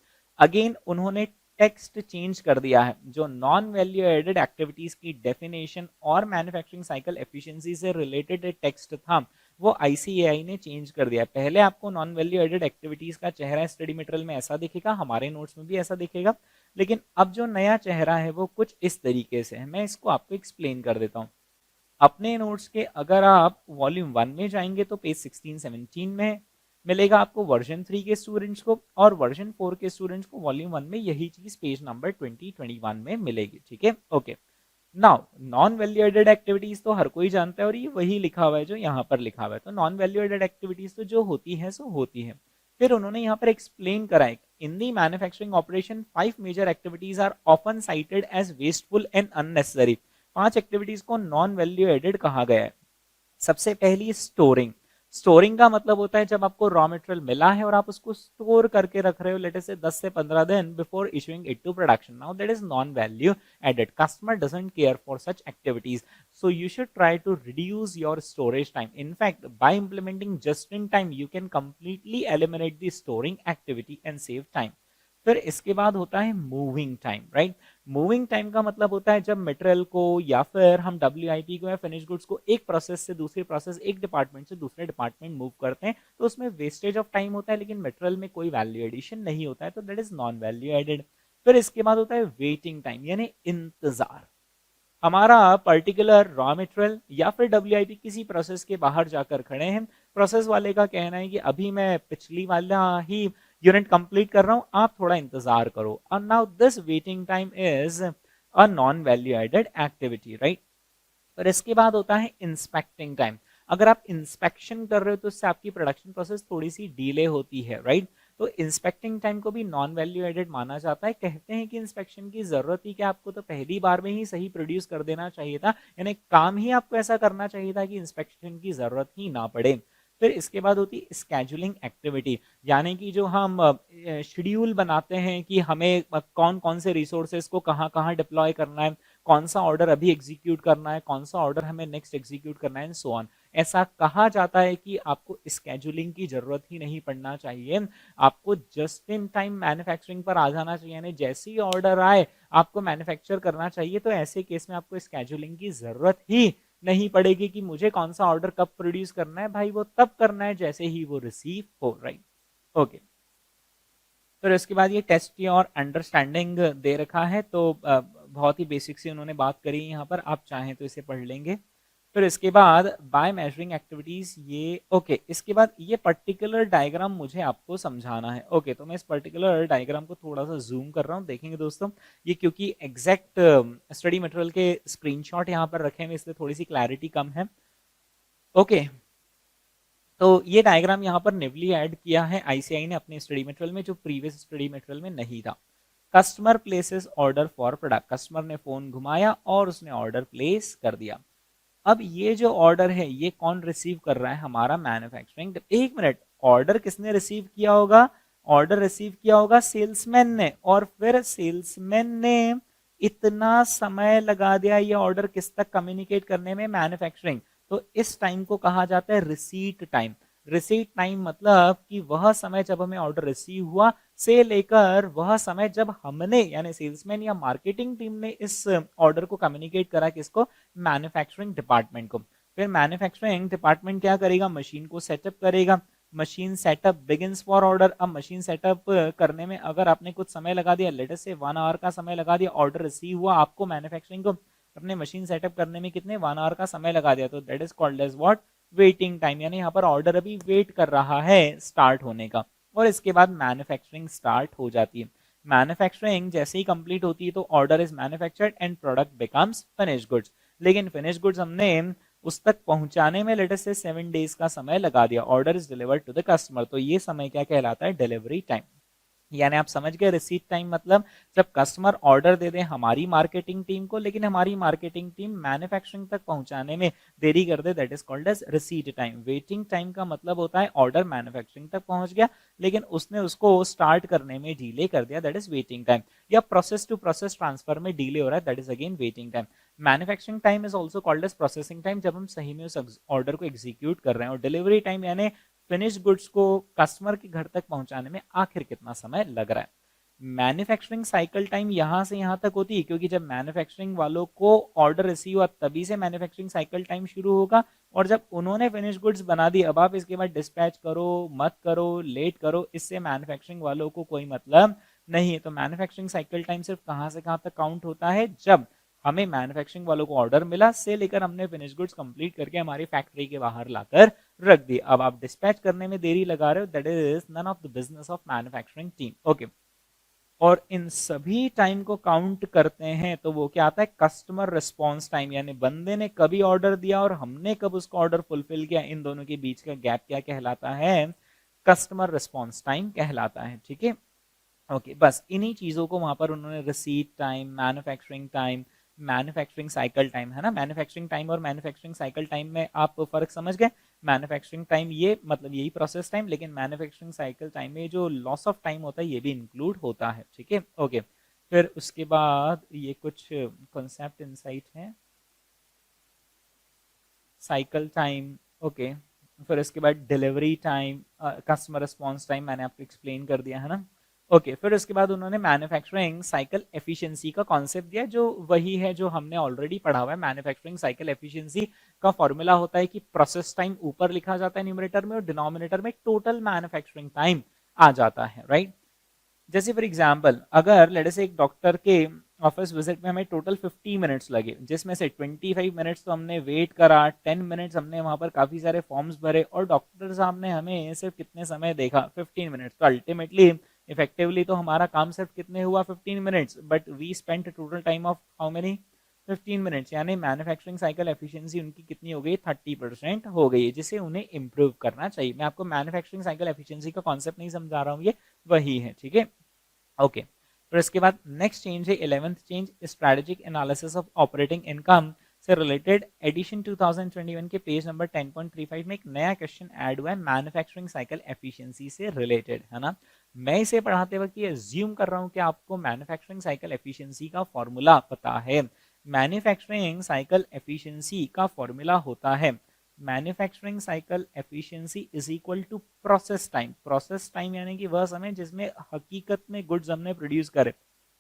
अगेन उन्होंने टेक्स्ट चेंज कर दिया है, जो नॉन वैल्यू एडेड एक्टिविटीज की डेफिनेशन और मैन्युफैक्चरिंग साइकिल एफिशिएंसी से रिलेटेड टेक्स्ट था वो आईसीएआई ने चेंज कर दिया। पहले आपको नॉन वैल्यू एडेड एक्टिविटीज का चेहरा स्टडी मटेरियल में ऐसा दिखेगा, हमारे नोट्स में भी ऐसा दिखेगा, लेकिन अब जो नया चेहरा है वो कुछ इस तरीके से है। मैं इसको आपको एक्सप्लेन कर देता हूँ। अपने नोट्स के अगर आप वॉल्यूम 1 में जाएंगे तो पेज 16-17 में मिलेगा आपको वर्जन 3 के स्टूडेंट्स को, और वर्जन 4 के स्टूडेंट्स को वॉल्यूम 1 में यही चीज पेज नंबर 20-21 में मिलेगी, ठीक है। Okay, now non value added activities तो हर कोई जानता है और ये वही लिखा हुआ है जो यहाँ पर लिखा हुआ है। तो नॉन वैल्यू एडेड एक्टिविटीज तो जो होती है सो होती है। फिर उन्होंने यहाँ पर एक्सप्लेन करा है in the manufacturing operation 5 major activities are often cited as wasteful and unnecessary. 5 activities को नॉन वैल्यू एडेड कहा गया है। सबसे पहली स्टोरिंग। स्टोरिंग का मतलब होता है जब आपको रॉ मटेरियल मिला है और आप उसको स्टोर करके रख रहे हो लेट से 10 से 15 दिन before issuing it to production. Now that is non value added. Customer doesn't care for such activities, so you should try to reduce your storage time. In fact by implementing just in time you can completely eliminate the storing activity and save time. फिर इसके बाद होता है moving time, right. Moving time का मतलब होता है जब मटेरियल को या फिर हम डब्ल्यूआईपी को या फिनिश गुड्स को एक प्रोसेस से दूसरी प्रोसेस, एक डिपार्टमेंट से दूसरे डिपार्टमेंट मूव करते हैं तो उसमें वेस्टेज ऑफ टाइम होता है लेकिन मटेरियल में कोई वैल्यू एडिशन नहीं होता है, तो that is non value added. फिर इसके बाद होता है वेटिंग टाइम यानी इंतजार। हमारा पर्टिकुलर रॉ मटेरियल या फिर डब्ल्यूआईपी किसी प्रोसेस के बाहर जाकर खड़े हैं, प्रोसेस वाले का कहना है कि अभी मैं पिछली वाला ही यूनिट कंप्लीट कर रहा हूं, आप थोड़ा इंतजार करो। And now this waiting time is a non value added activity, right. और इसके बाद होता है इंस्पेक्टिंग टाइम। अगर आप इंस्पेक्शन कर रहे हो तो उससे आपकी प्रोडक्शन प्रोसेस थोड़ी सी डिले होती है, राइट। तो इंस्पेक्टिंग टाइम को भी नॉन वैल्यू एडेड माना जाता है। कहते हैं कि इंस्पेक्शन की जरूरत ही क्या, आपको तो पहली बार में ही सही प्रोड्यूस कर देना चाहिए था, यानी काम ही आपको ऐसा करना चाहिए था कि इंस्पेक्शन की जरूरत ही ना पड़े। फिर इसके बाद होती है स्केजुलिंग एक्टिविटी, यानी कि जो हम शेड्यूल बनाते हैं कि हमें कौन कौन से रिसोर्सेज को कहाँ कहाँ डिप्लॉय करना है, कौन सा ऑर्डर अभी एग्जीक्यूट करना है, कौन सा ऑर्डर हमें नेक्स्ट एग्जीक्यूट करना है, एंड सो ऑन। ऐसा कहा जाता है कि आपको स्केजुलिंग की जरूरत ही नहीं पड़ना चाहिए, आपको जस्ट इन टाइम मैन्युफैक्चरिंग पर आ जाना चाहिए, यानी जैसे ही ऑर्डर आए आपको मैन्युफैक्चर करना चाहिए। तो ऐसे केस में आपको स्केजुलिंग की जरूरत ही नहीं पड़ेगी कि मुझे कौन सा ऑर्डर कब प्रोड्यूस करना है, भाई वो तब करना है जैसे ही वो रिसीव हो, राइट। ओके, फिर इसके बाद ये टेस्ट और अंडरस्टैंडिंग दे रखा है, तो बहुत ही बेसिक से उन्होंने बात करी यहाँ पर, आप चाहें तो इसे पढ़ लेंगे। फिर इसके बाद बाय मेजरिंग एक्टिविटीज, ये ओके। इसके बाद ये पर्टिकुलर डायग्राम मुझे आपको समझाना है। ओके, तो मैं इस पर्टिकुलर डायग्राम को थोड़ा सा जूम कर रहा हूँ, देखेंगे दोस्तों। ये क्योंकि एग्जैक्ट स्टडी मटेरियल के स्क्रीनशॉट यहाँ पर रखे हुए, इसलिए थोड़ी सी क्लैरिटी कम है। ओके, तो ये डायग्राम यहाँ पर नेवली ऐड किया है आईसीआई ने अपने स्टडी मटेरियल में, जो प्रीवियस स्टडी मटेरियल में नहीं था। Customer places order for product, customer ने फोन घुमाया और उसने ऑर्डर प्लेस कर दिया। अब ये जो ऑर्डर है ये कौन रिसीव कर रहा है, हमारा मैन्युफैक्चरिंग। एक मिनट, ऑर्डर किसने रिसीव किया होगा, ऑर्डर रिसीव किया होगा सेल्समैन ने, और फिर सेल्समैन ने इतना समय लगा दिया ये ऑर्डर किस तक कम्युनिकेट करने में, मैन्युफैक्चरिंग। तो इस टाइम को कहा जाता है रिसीट टाइम। रिसीट टाइम मतलब कि वह समय जब हमें ऑर्डर रिसीव हुआ से लेकर वह समय जब हमने यानी सेल्समैन या मार्केटिंग टीम ने इस ऑर्डर को कम्युनिकेट करा, किसको, मैन्युफैक्चरिंग डिपार्टमेंट को। फिर मैन्युफैक्चरिंग डिपार्टमेंट क्या करेगा, मशीन को सेटअप करेगा। Machine setup begins for order. अब मशीन सेटअप करने में अगर आपने कुछ समय लगा दिया, लेट अस से 1 आवर का समय लगा दिया, ऑर्डर रिसीव हुआ, आपको मैन्युफैक्चरिंग को अपने मशीन सेटअप करने में कितने 1 आवर का समय लगा दिया, तो that is called as what, waiting time. यानी यहाँ पर ऑर्डर अभी वेट कर रहा है स्टार्ट होने का, और इसके बाद मैन्युफैक्चरिंग स्टार्ट हो जाती है। मैन्युफैक्चरिंग जैसे ही कंप्लीट होती है तो order is manufactured and product becomes finish goods. लेकिन फिनिश गुड्स हमने उस तक पहुंचाने में लेट अस से 7 डेज का समय लगा दिया, order is delivered to the customer. तो ये समय क्या कहलाता है, डिलीवरी टाइम। यानी आप समझ गए, रिसीट टाइम मतलब जब कस्टमर ऑर्डर दे दे हमारी मार्केटिंग टीम को, लेकिन हमारी मार्केटिंग टीम मैन्युफैक्चरिंग तक पहुंचाने में देरी कर दे, that is called as receipt time. Waiting time का मतलब होता है ऑर्डर मैन्युफैक्चरिंग तक पहुंच गया लेकिन उसने उसको स्टार्ट करने में डिले कर दिया, दैट इज वेटिंग टाइम। या प्रोसेस टू प्रोसेस ट्रांसफर में डिले हो रहा है, that is again waiting time. Manufacturing time is also called as processing time, जब हम सही में उस ऑर्डर को एग्जीक्यूट कर रहे हैं। और डिलीवरी टाइम यानी फिनिश गुड्स को कस्टमर के घर तक पहुंचाने में आखिर कितना समय लग रहा है। मैन्युफैक्चरिंग साइकिल टाइम यहां से यहां तक होती है, क्योंकि जब मैन्युफैक्चरिंग वालों को ऑर्डर रिसीव हुआ तभी से मैन्युफैक्चरिंग साइकिल टाइम शुरू होगा, और जब उन्होंने फिनिश गुड्स बना दी, अब आप इसके बाद डिस्पैच करो मत करो लेट करो, इससे मैन्युफैक्चरिंग वालों को कोई मतलब नहीं है। तो मैन्युफैक्चरिंग साइकिल टाइम सिर्फ कहां से कहां तक काउंट होता है, जब हमें मैन्युफैक्चरिंग वालों को ऑर्डर मिला से लेकर हमने फिनिश गुड्स कंप्लीट करके हमारी फैक्ट्री के बाहर लाकर रख दी। अब आप डिस्पैच करने में देरी लगा रहे हो, that is none of the business of manufacturing team. Okay, और इन सभी टाइम को काउंट करते हैं तो वो क्या आता है, कस्टमर रिस्पॉन्स टाइम। यानी बंदे ने कभी ऑर्डर दिया और हमने कब उसका ऑर्डर फुलफिल किया, इन दोनों के बीच का गैप क्या कहलाता है, कस्टमर रिस्पॉन्स टाइम कहलाता है। ठीक है, ओके, बस इन्हीं चीजों को वहां पर उन्होंने receipt time, manufacturing time, manufacturing cycle time, है ना, मैन्युफैक्चरिंग टाइम और मैन्युफैक्चरिंग साइकिल टाइम में आप फर्क समझ गए। मैन्युफैक्चरिंग टाइम ये मतलब यही प्रोसेस टाइम, लेकिन मैन्युफैक्चरिंग साइकिल टाइम में जो लॉस ऑफ टाइम होता है ये भी इंक्लूड होता है। ठीक है, ओके। फिर उसके बाद ये कुछ कॉन्सेप्ट इनसाइट है, साइकिल टाइम, ओके। फिर इसके बाद delivery time, customer response time मैंने आपको एक्सप्लेन कर दिया, है ना। ओके, फिर उसके बाद उन्होंने मैन्युफैक्चरिंग साइकिल एफिशिएंसी का कॉन्सेप्ट दिया, जो वही है जो हमने ऑलरेडी पढ़ा हुआ है। मैन्युफैक्चरिंग साइकिल एफिशिएंसी का फॉर्मूला होता है कि प्रोसेस टाइम ऊपर लिखा जाता है न्यूमरेटर में और डिनोमिनेटर में टोटल मैन्युफैक्चरिंग टाइम आ जाता है, राइट। जैसे फॉर एग्जांपल अगर लेट से एक डॉक्टर के ऑफिस विजिट में हमें टोटल 50 मिनट्स लगे, जिसमें से 25 मिनट्स तो हमने वेट करा, 10 मिनट्स हमने वहां पर काफी सारे फॉर्म्स भरे, और डॉक्टर साहब ने हमें सिर्फ कितने समय देखा, 15 मिनट्स। तो अल्टीमेटली इफेक्टिवली तो हमारा काम सिर्फ कितने हुआ, 15 minutes, but we spent total time of how many, 15 minutes. यानी मैन्युफैक्चरिंग साइकिल एफिशिएंसी उनकी कितनी हो गई, 30% हो गई है, जिसे उन्हें इंप्रूव करना चाहिए। मैं आपको मैन्युफैक्चरिंग साइकिल एफिशिएंसी का कॉन्सेप्ट नहीं समझा रहा हूँ, ये वही है, ठीक है, ओके। फिर इसके बाद नेक्स्ट चेंज है 11th change, strategic analysis of operating income से रिलेटेड एडिशन 2021 के पेज नंबर 10.35 में एक नया क्वेश्चन ऐड हुआ है मैन्युफैक्चरिंग साइकिल एफिशिएंसी से रिलेटेड, है ना। मैं इसे पढ़ाते वक्त ये अज्यूम कर रहा हूं कि आपको मैन्युफैक्चरिंग साइकिल एफिशिएंसी का फॉर्मूला पता है। मैन्युफैक्चरिंग साइकिल एफिशिएंसी का फॉर्मूला होता है manufacturing cycle efficiency is equal to process time. Process time यानी कि वह समय जिसमें हकीकत में गुड्स हमने प्रोड्यूस करे,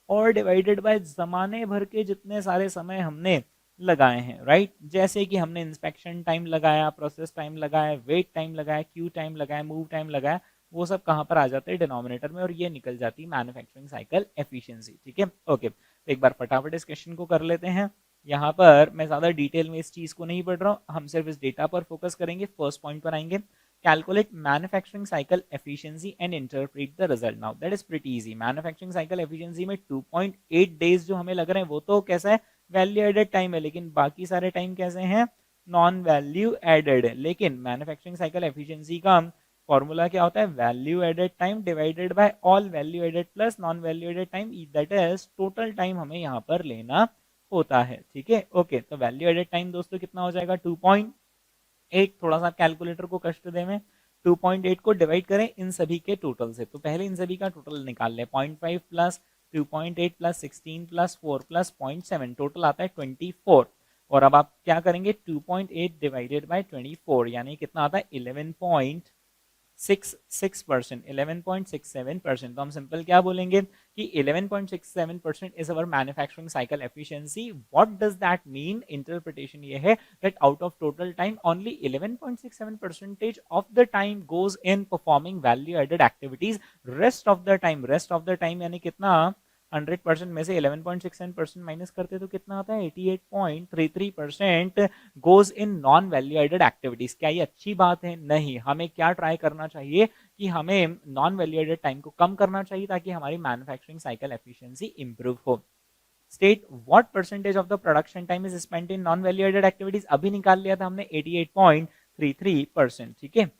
और डिवाइडेड बाय जमाने भर के जितने सारे समय हमने लगाए हैं, राइट। जैसे कि हमने इंस्पेक्शन टाइम लगाया, प्रोसेस टाइम लगाया, वेट टाइम लगाया, क्यू टाइम लगाया, मूव टाइम लगाया, वो सब कहां पर आ जाते हैं, डिनोमिनेटर में, और ये निकल जाती है मैन्युफैक्चरिंग साइकिल एफिशिएंसी, ठीक है, ओके। तो एक बार फटाफट इस क्वेश्चन को कर लेते हैं। यहाँ पर मैं ज्यादा डिटेल में इस चीज को नहीं पढ़ रहा हूँ, हम सिर्फ इस डेटा पर फोकस करेंगे। फर्स्ट पॉइंट पर आएंगे, calculate manufacturing cycle efficiency and interpret the result. Now that is pretty easy. Manufacturing cycle efficiency में 2.8 डेज जो हमें लग रहे हैं वो तो कैसा है, वैल्यू एडेड टाइम है, लेकिन बाकी सारे टाइम कैसे हैं, नॉन वैल्यू एडेड है। लेकिन मैन्युफैक्चरिंग साइकिल एफिशिएंसी का फॉर्मूला क्या होता है, value added time divided by all value added plus non value added time, that is total time हमें यहाँ पर लेना होता है, ठीक है, ओके। तो वैल्यू एडेड टाइम दोस्तों कितना हो जाएगा, 2.8। थोड़ा सा कैलकुलेटर को कष्ट दे में, 2.8 को डिवाइड करें इन सभी के टोटल से, तो पहले इन सभी का टोटल निकाल ले। 0.5 plus 2.8 plus 16 plus 4 plus 0.7, total आता है 24। और अब आप क्या करेंगे, 2.8 डिवाइडेड बाय 24 यानी कितना आता है, 11.66%, 11.67%। तो हम सिंपल क्या बोलेंगे कि 11.67% is our manufacturing cycle efficiency. What does that mean, interpretation ये है that out of total time only 11.67% of the time goes in performing value added activities. Rest of the time, rest of the time यानी कितना, 100% में से 11.67% minus करते तो कितना आता है, 88.33% goes in non value added activities. क्या ये अच्छी बात है, नहीं। हमें क्या ट्राई करना चाहिए कि हमें नॉन वैल्यू एडेड टाइम को कम करना चाहिए ताकि हमारी मैन्युफैक्चरिंग साइकिल एफिशिएंसी इंप्रूव हो। State what percentage of the production time is spent in non value added activities, अभी निकाल लिया था हमने 88.33%, ठीक है,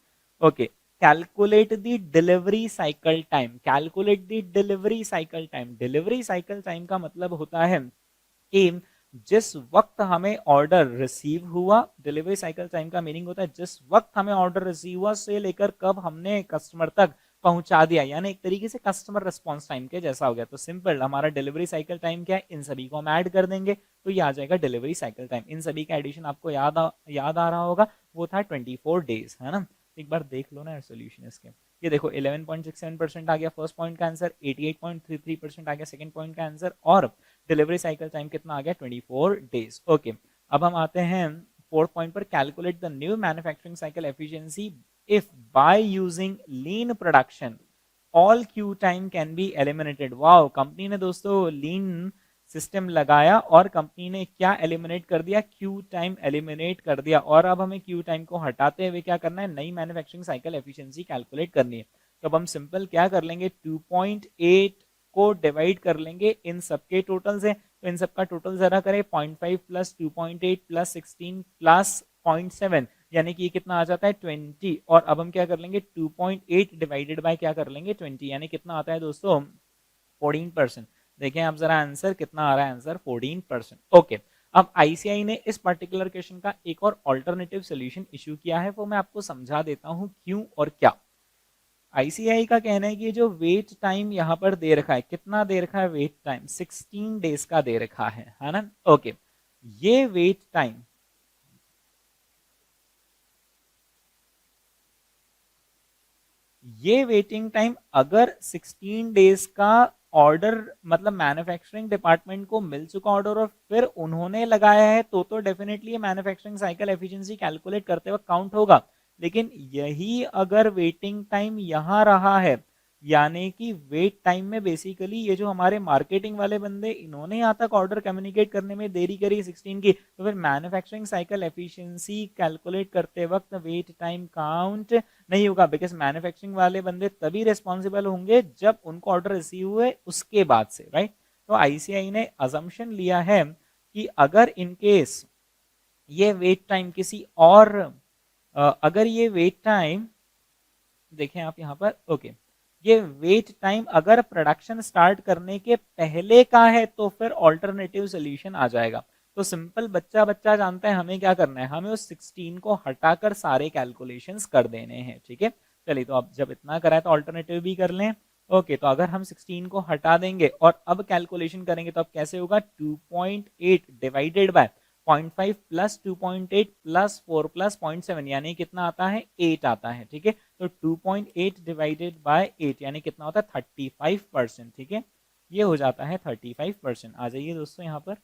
okay. Calculate the delivery cycle time, calculate the delivery cycle time. Delivery cycle time का मतलब होता है कि जिस वक्त हमें ऑर्डर रिसीव हुआ, डिलीवरी साइकिल टाइम का मीनिंग होता है जिस वक्त हमें ऑर्डर रिसीव हुआ से लेकर कब हमने कस्टमर तक पहुंचा दिया, यानी एक तरीके से कस्टमर रिस्पांस टाइम के जैसा हो गया। तो सिंपल हमारा डिलीवरी साइकिल टाइम क्या है, इन सभी को हम ऐड कर देंगे तो ये आ जाएगा डिलीवरी साइकिल टाइम। इन सभी का एडिशन आपको याद आ रहा होगा, वो था 24 डेज, है ना। एक बार देख लो ना सोल्यूशन इसके, ये देखो 11.67% आ गया फर्स्ट पॉइंट का आंसर, 88.33% आ गया सेकंड पॉइंट का आंसर, और डिलीवरी साइकिल टाइम कितना आ गया, 24 डेज, ओके। अब हम आते हैं फोर्थ पॉइंट पर, calculate the new manufacturing cycle efficiency if by using lean production all Q time can be eliminated. Wow, company ने दोस्तों लीन सिस्टम लगाया और कंपनी ने क्या एलिमिनेट कर दिया, क्यू टाइम एलिमिनेट कर दिया। और अब हमें क्यू टाइम को हटाते हुए क्या करना है, नई मैन्युफैक्चरिंग साइकिल एफिशिएंसी कैलकुलेट करनी है। तो अब हम सिंपल क्या कर लेंगे, 2.8 को डिवाइड कर लेंगे इन सबके टोटल से, तो इन सबका टोटल जरा करें, 0.5 प्लस 2.8 प्लस 16 प्लस 0.7 यानी कि ये कितना आ जाता है, 20। और अब हम क्या कर लेंगे, 2.8 डिवाइडेड बाय क्या कर लेंगे, 20 यानी कितना आता है दोस्तों, 14%। देखें आप जरा आंसर कितना आ रहा है, आंसर 14%, ओके। अब आईसीआई ने इस पर्टिकुलर क्वेश्चन का एक और ऑल्टरनेटिव सोल्यूशन इशू किया है, वो मैं आपको समझा देता हूं क्यों और क्या। आईसीआई का कहना है कि जो वेट टाइम यहाँ पर दे रखा है, कितना दे रखा है वेट टाइम, 16 डेज का दे रखा है ना, ओके। ये वेट टाइम, ये वेटिंग टाइम अगर 16 डेज का ऑर्डर मतलब मैन्युफैक्चरिंग डिपार्टमेंट को मिल चुका ऑर्डर और फिर उन्होंने लगाया है तो definitely manufacturing cycle efficiency calculate करते वक्त काउंट होगा। लेकिन यही अगर वेटिंग टाइम यहां रहा है, यानी कि वेट टाइम में बेसिकली ये जो हमारे मार्केटिंग वाले बंदे इन्होंने यहाँ तक ऑर्डर कम्युनिकेट करने में देरी करी 16 की, तो फिर मैन्युफैक्चरिंग साइकिल एफिशिएंसी कैलकुलेट करते वक्त वेट टाइम काउंट नहीं होगा, बिकॉज मैन्युफैक्चरिंग वाले बंदे तभी रिस्पॉन्सिबल होंगे जब उनको ऑर्डर रिसीव हुए उसके बाद से, राइट। तो आईसीआई ने अजम्पशन लिया है कि अगर इन केस ये वेट टाइम किसी और अगर ये वेट टाइम देखें आप यहाँ पर, ओके, ये वेट टाइम अगर प्रोडक्शन स्टार्ट करने के पहले का है तो फिर ऑल्टरनेटिव सोल्यूशन आ जाएगा। तो सिंपल बच्चा बच्चा जानता है हमें क्या करना है, हमें उस 16 को हटाकर सारे कैलकुलेशंस कर देने हैं, ठीक है। चलिए, तो अब जब इतना करा है तो ऑल्टरनेटिव भी कर लें। ओके, तो अगर हम 16 को हटा देंगे और अब कैलकुलेशन करेंगे तो अब कैसे होगा, 2.8 divided by 0.5 plus 2.8 plus 4 plus 0.7 यानी कितना आता है, 8 आता है, ठीक है। तो 2.8 डिवाइडेड बाय 8 यानी कितना होता है, 35%, ठीक है। ये हो जाता है 35%। आ जाइए दोस्तों यहाँ पर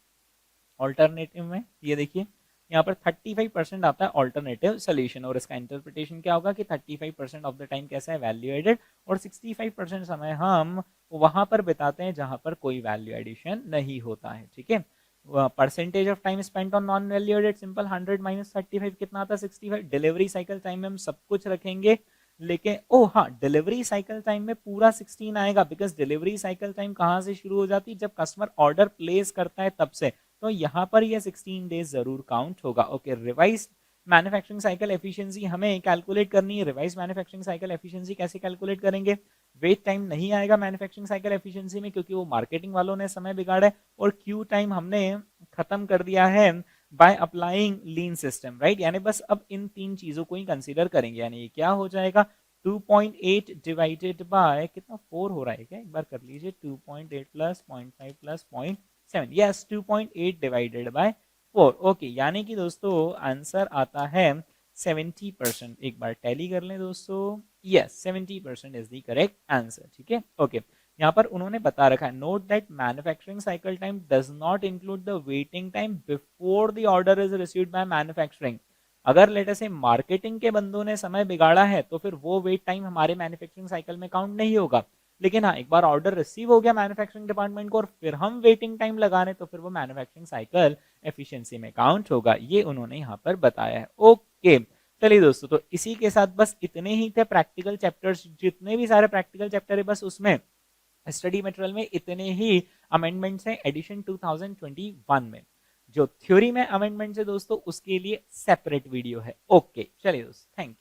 ऑल्टरनेटिव में, ये देखिए यहाँ पर 35% आता है ऑल्टरनेटिव सोल्यूशन, और इसका इंटरप्रिटेशन क्या होगा कि 35% ऑफ द टाइम कैसा है, वैल्यू एडेड, और 65% समय हम वहां पर बिताते हैं जहां पर कोई वैल्यू एडिशन नहीं होता है, ठीक है। Percentage of time spent on non value added, simple 100 minus 35 कितना आता है, 65। डिलीवरी साइकिल टाइम में हम सब कुछ रखेंगे, लेकिन ओ हाँ, डिलीवरी साइकिल टाइम में पूरा 16 आएगा, बिकॉज डिलीवरी साइकिल टाइम कहाँ से शुरू हो जाती है, जब कस्टमर ऑर्डर प्लेस करता है तब से। तो यहाँ पर ये 16 डेज जरूर काउंट होगा। Okay, revise manufacturing cycle efficiency हमें कैलकुलेट करनी है। रिवाइज मैन्युफैक्चरिंग साइकिल एफिशिएंसी कैसे कैलकुलेट करेंगे, वेट टाइम नहीं आएगा मैन्युफैक्चरिंग साइकिल एफिशिएंसी में क्योंकि वो मार्केटिंग वालों ने समय बिगाड़ा है, और क्यू टाइम हमने खत्म कर दिया है by applying lean system, right. यानी बस अब इन तीन चीजों को ही कंसीडर करेंगे, यानी ये क्या हो जाएगा, 2.8 डिवाइडेड बाय कितना, 4 हो रहा है क्या, एक बार कर लीजिए, 2.8 plus 0.5 plus 0.7, yes 2.8 divided by 4। Okay, यानी कि दोस्तों आंसर आता है 70%। एक बार टैली कर लें दोस्तों, yes 70% is the correct answer, ठीक है। ओके, यहाँ पर उन्होंने बता रखा है, note that manufacturing cycle time does not include the waiting time before the order is received by manufacturing. अगर लेटर से मार्केटिंग के बंदों ने समय बिगाड़ा है तो फिर वो वेट टाइम हमारे मैन्युफैक्चरिंग साइकिल में काउंट नहीं होगा। लेकिन हाँ, एक बार ऑर्डर रिसीव हो गया मैन्युफैक्चरिंग डिपार्टमेंट को और फिर हम वेटिंग टाइम लगा रहे तो फिर वो मैन्युफैक्चरिंग साइकिल एफिशिएंसी में काउंट होगा, ये उन्होंने यहाँ पर बताया है। ओके, चलिए दोस्तों, तो इसी के साथ बस इतने ही थे प्रैक्टिकल चैप्टर्स, जितने भी सारे प्रैक्टिकल चैप्टर है बस उसमें स्टडी मटेरियल में इतने ही अमेंडमेंट्स हैं एडिशन 2021 में। जो थ्योरी में अमेंडमेंट्स है दोस्तों उसके लिए सेपरेट वीडियो है। ओके, चलिए दोस्तों, थैंक यू।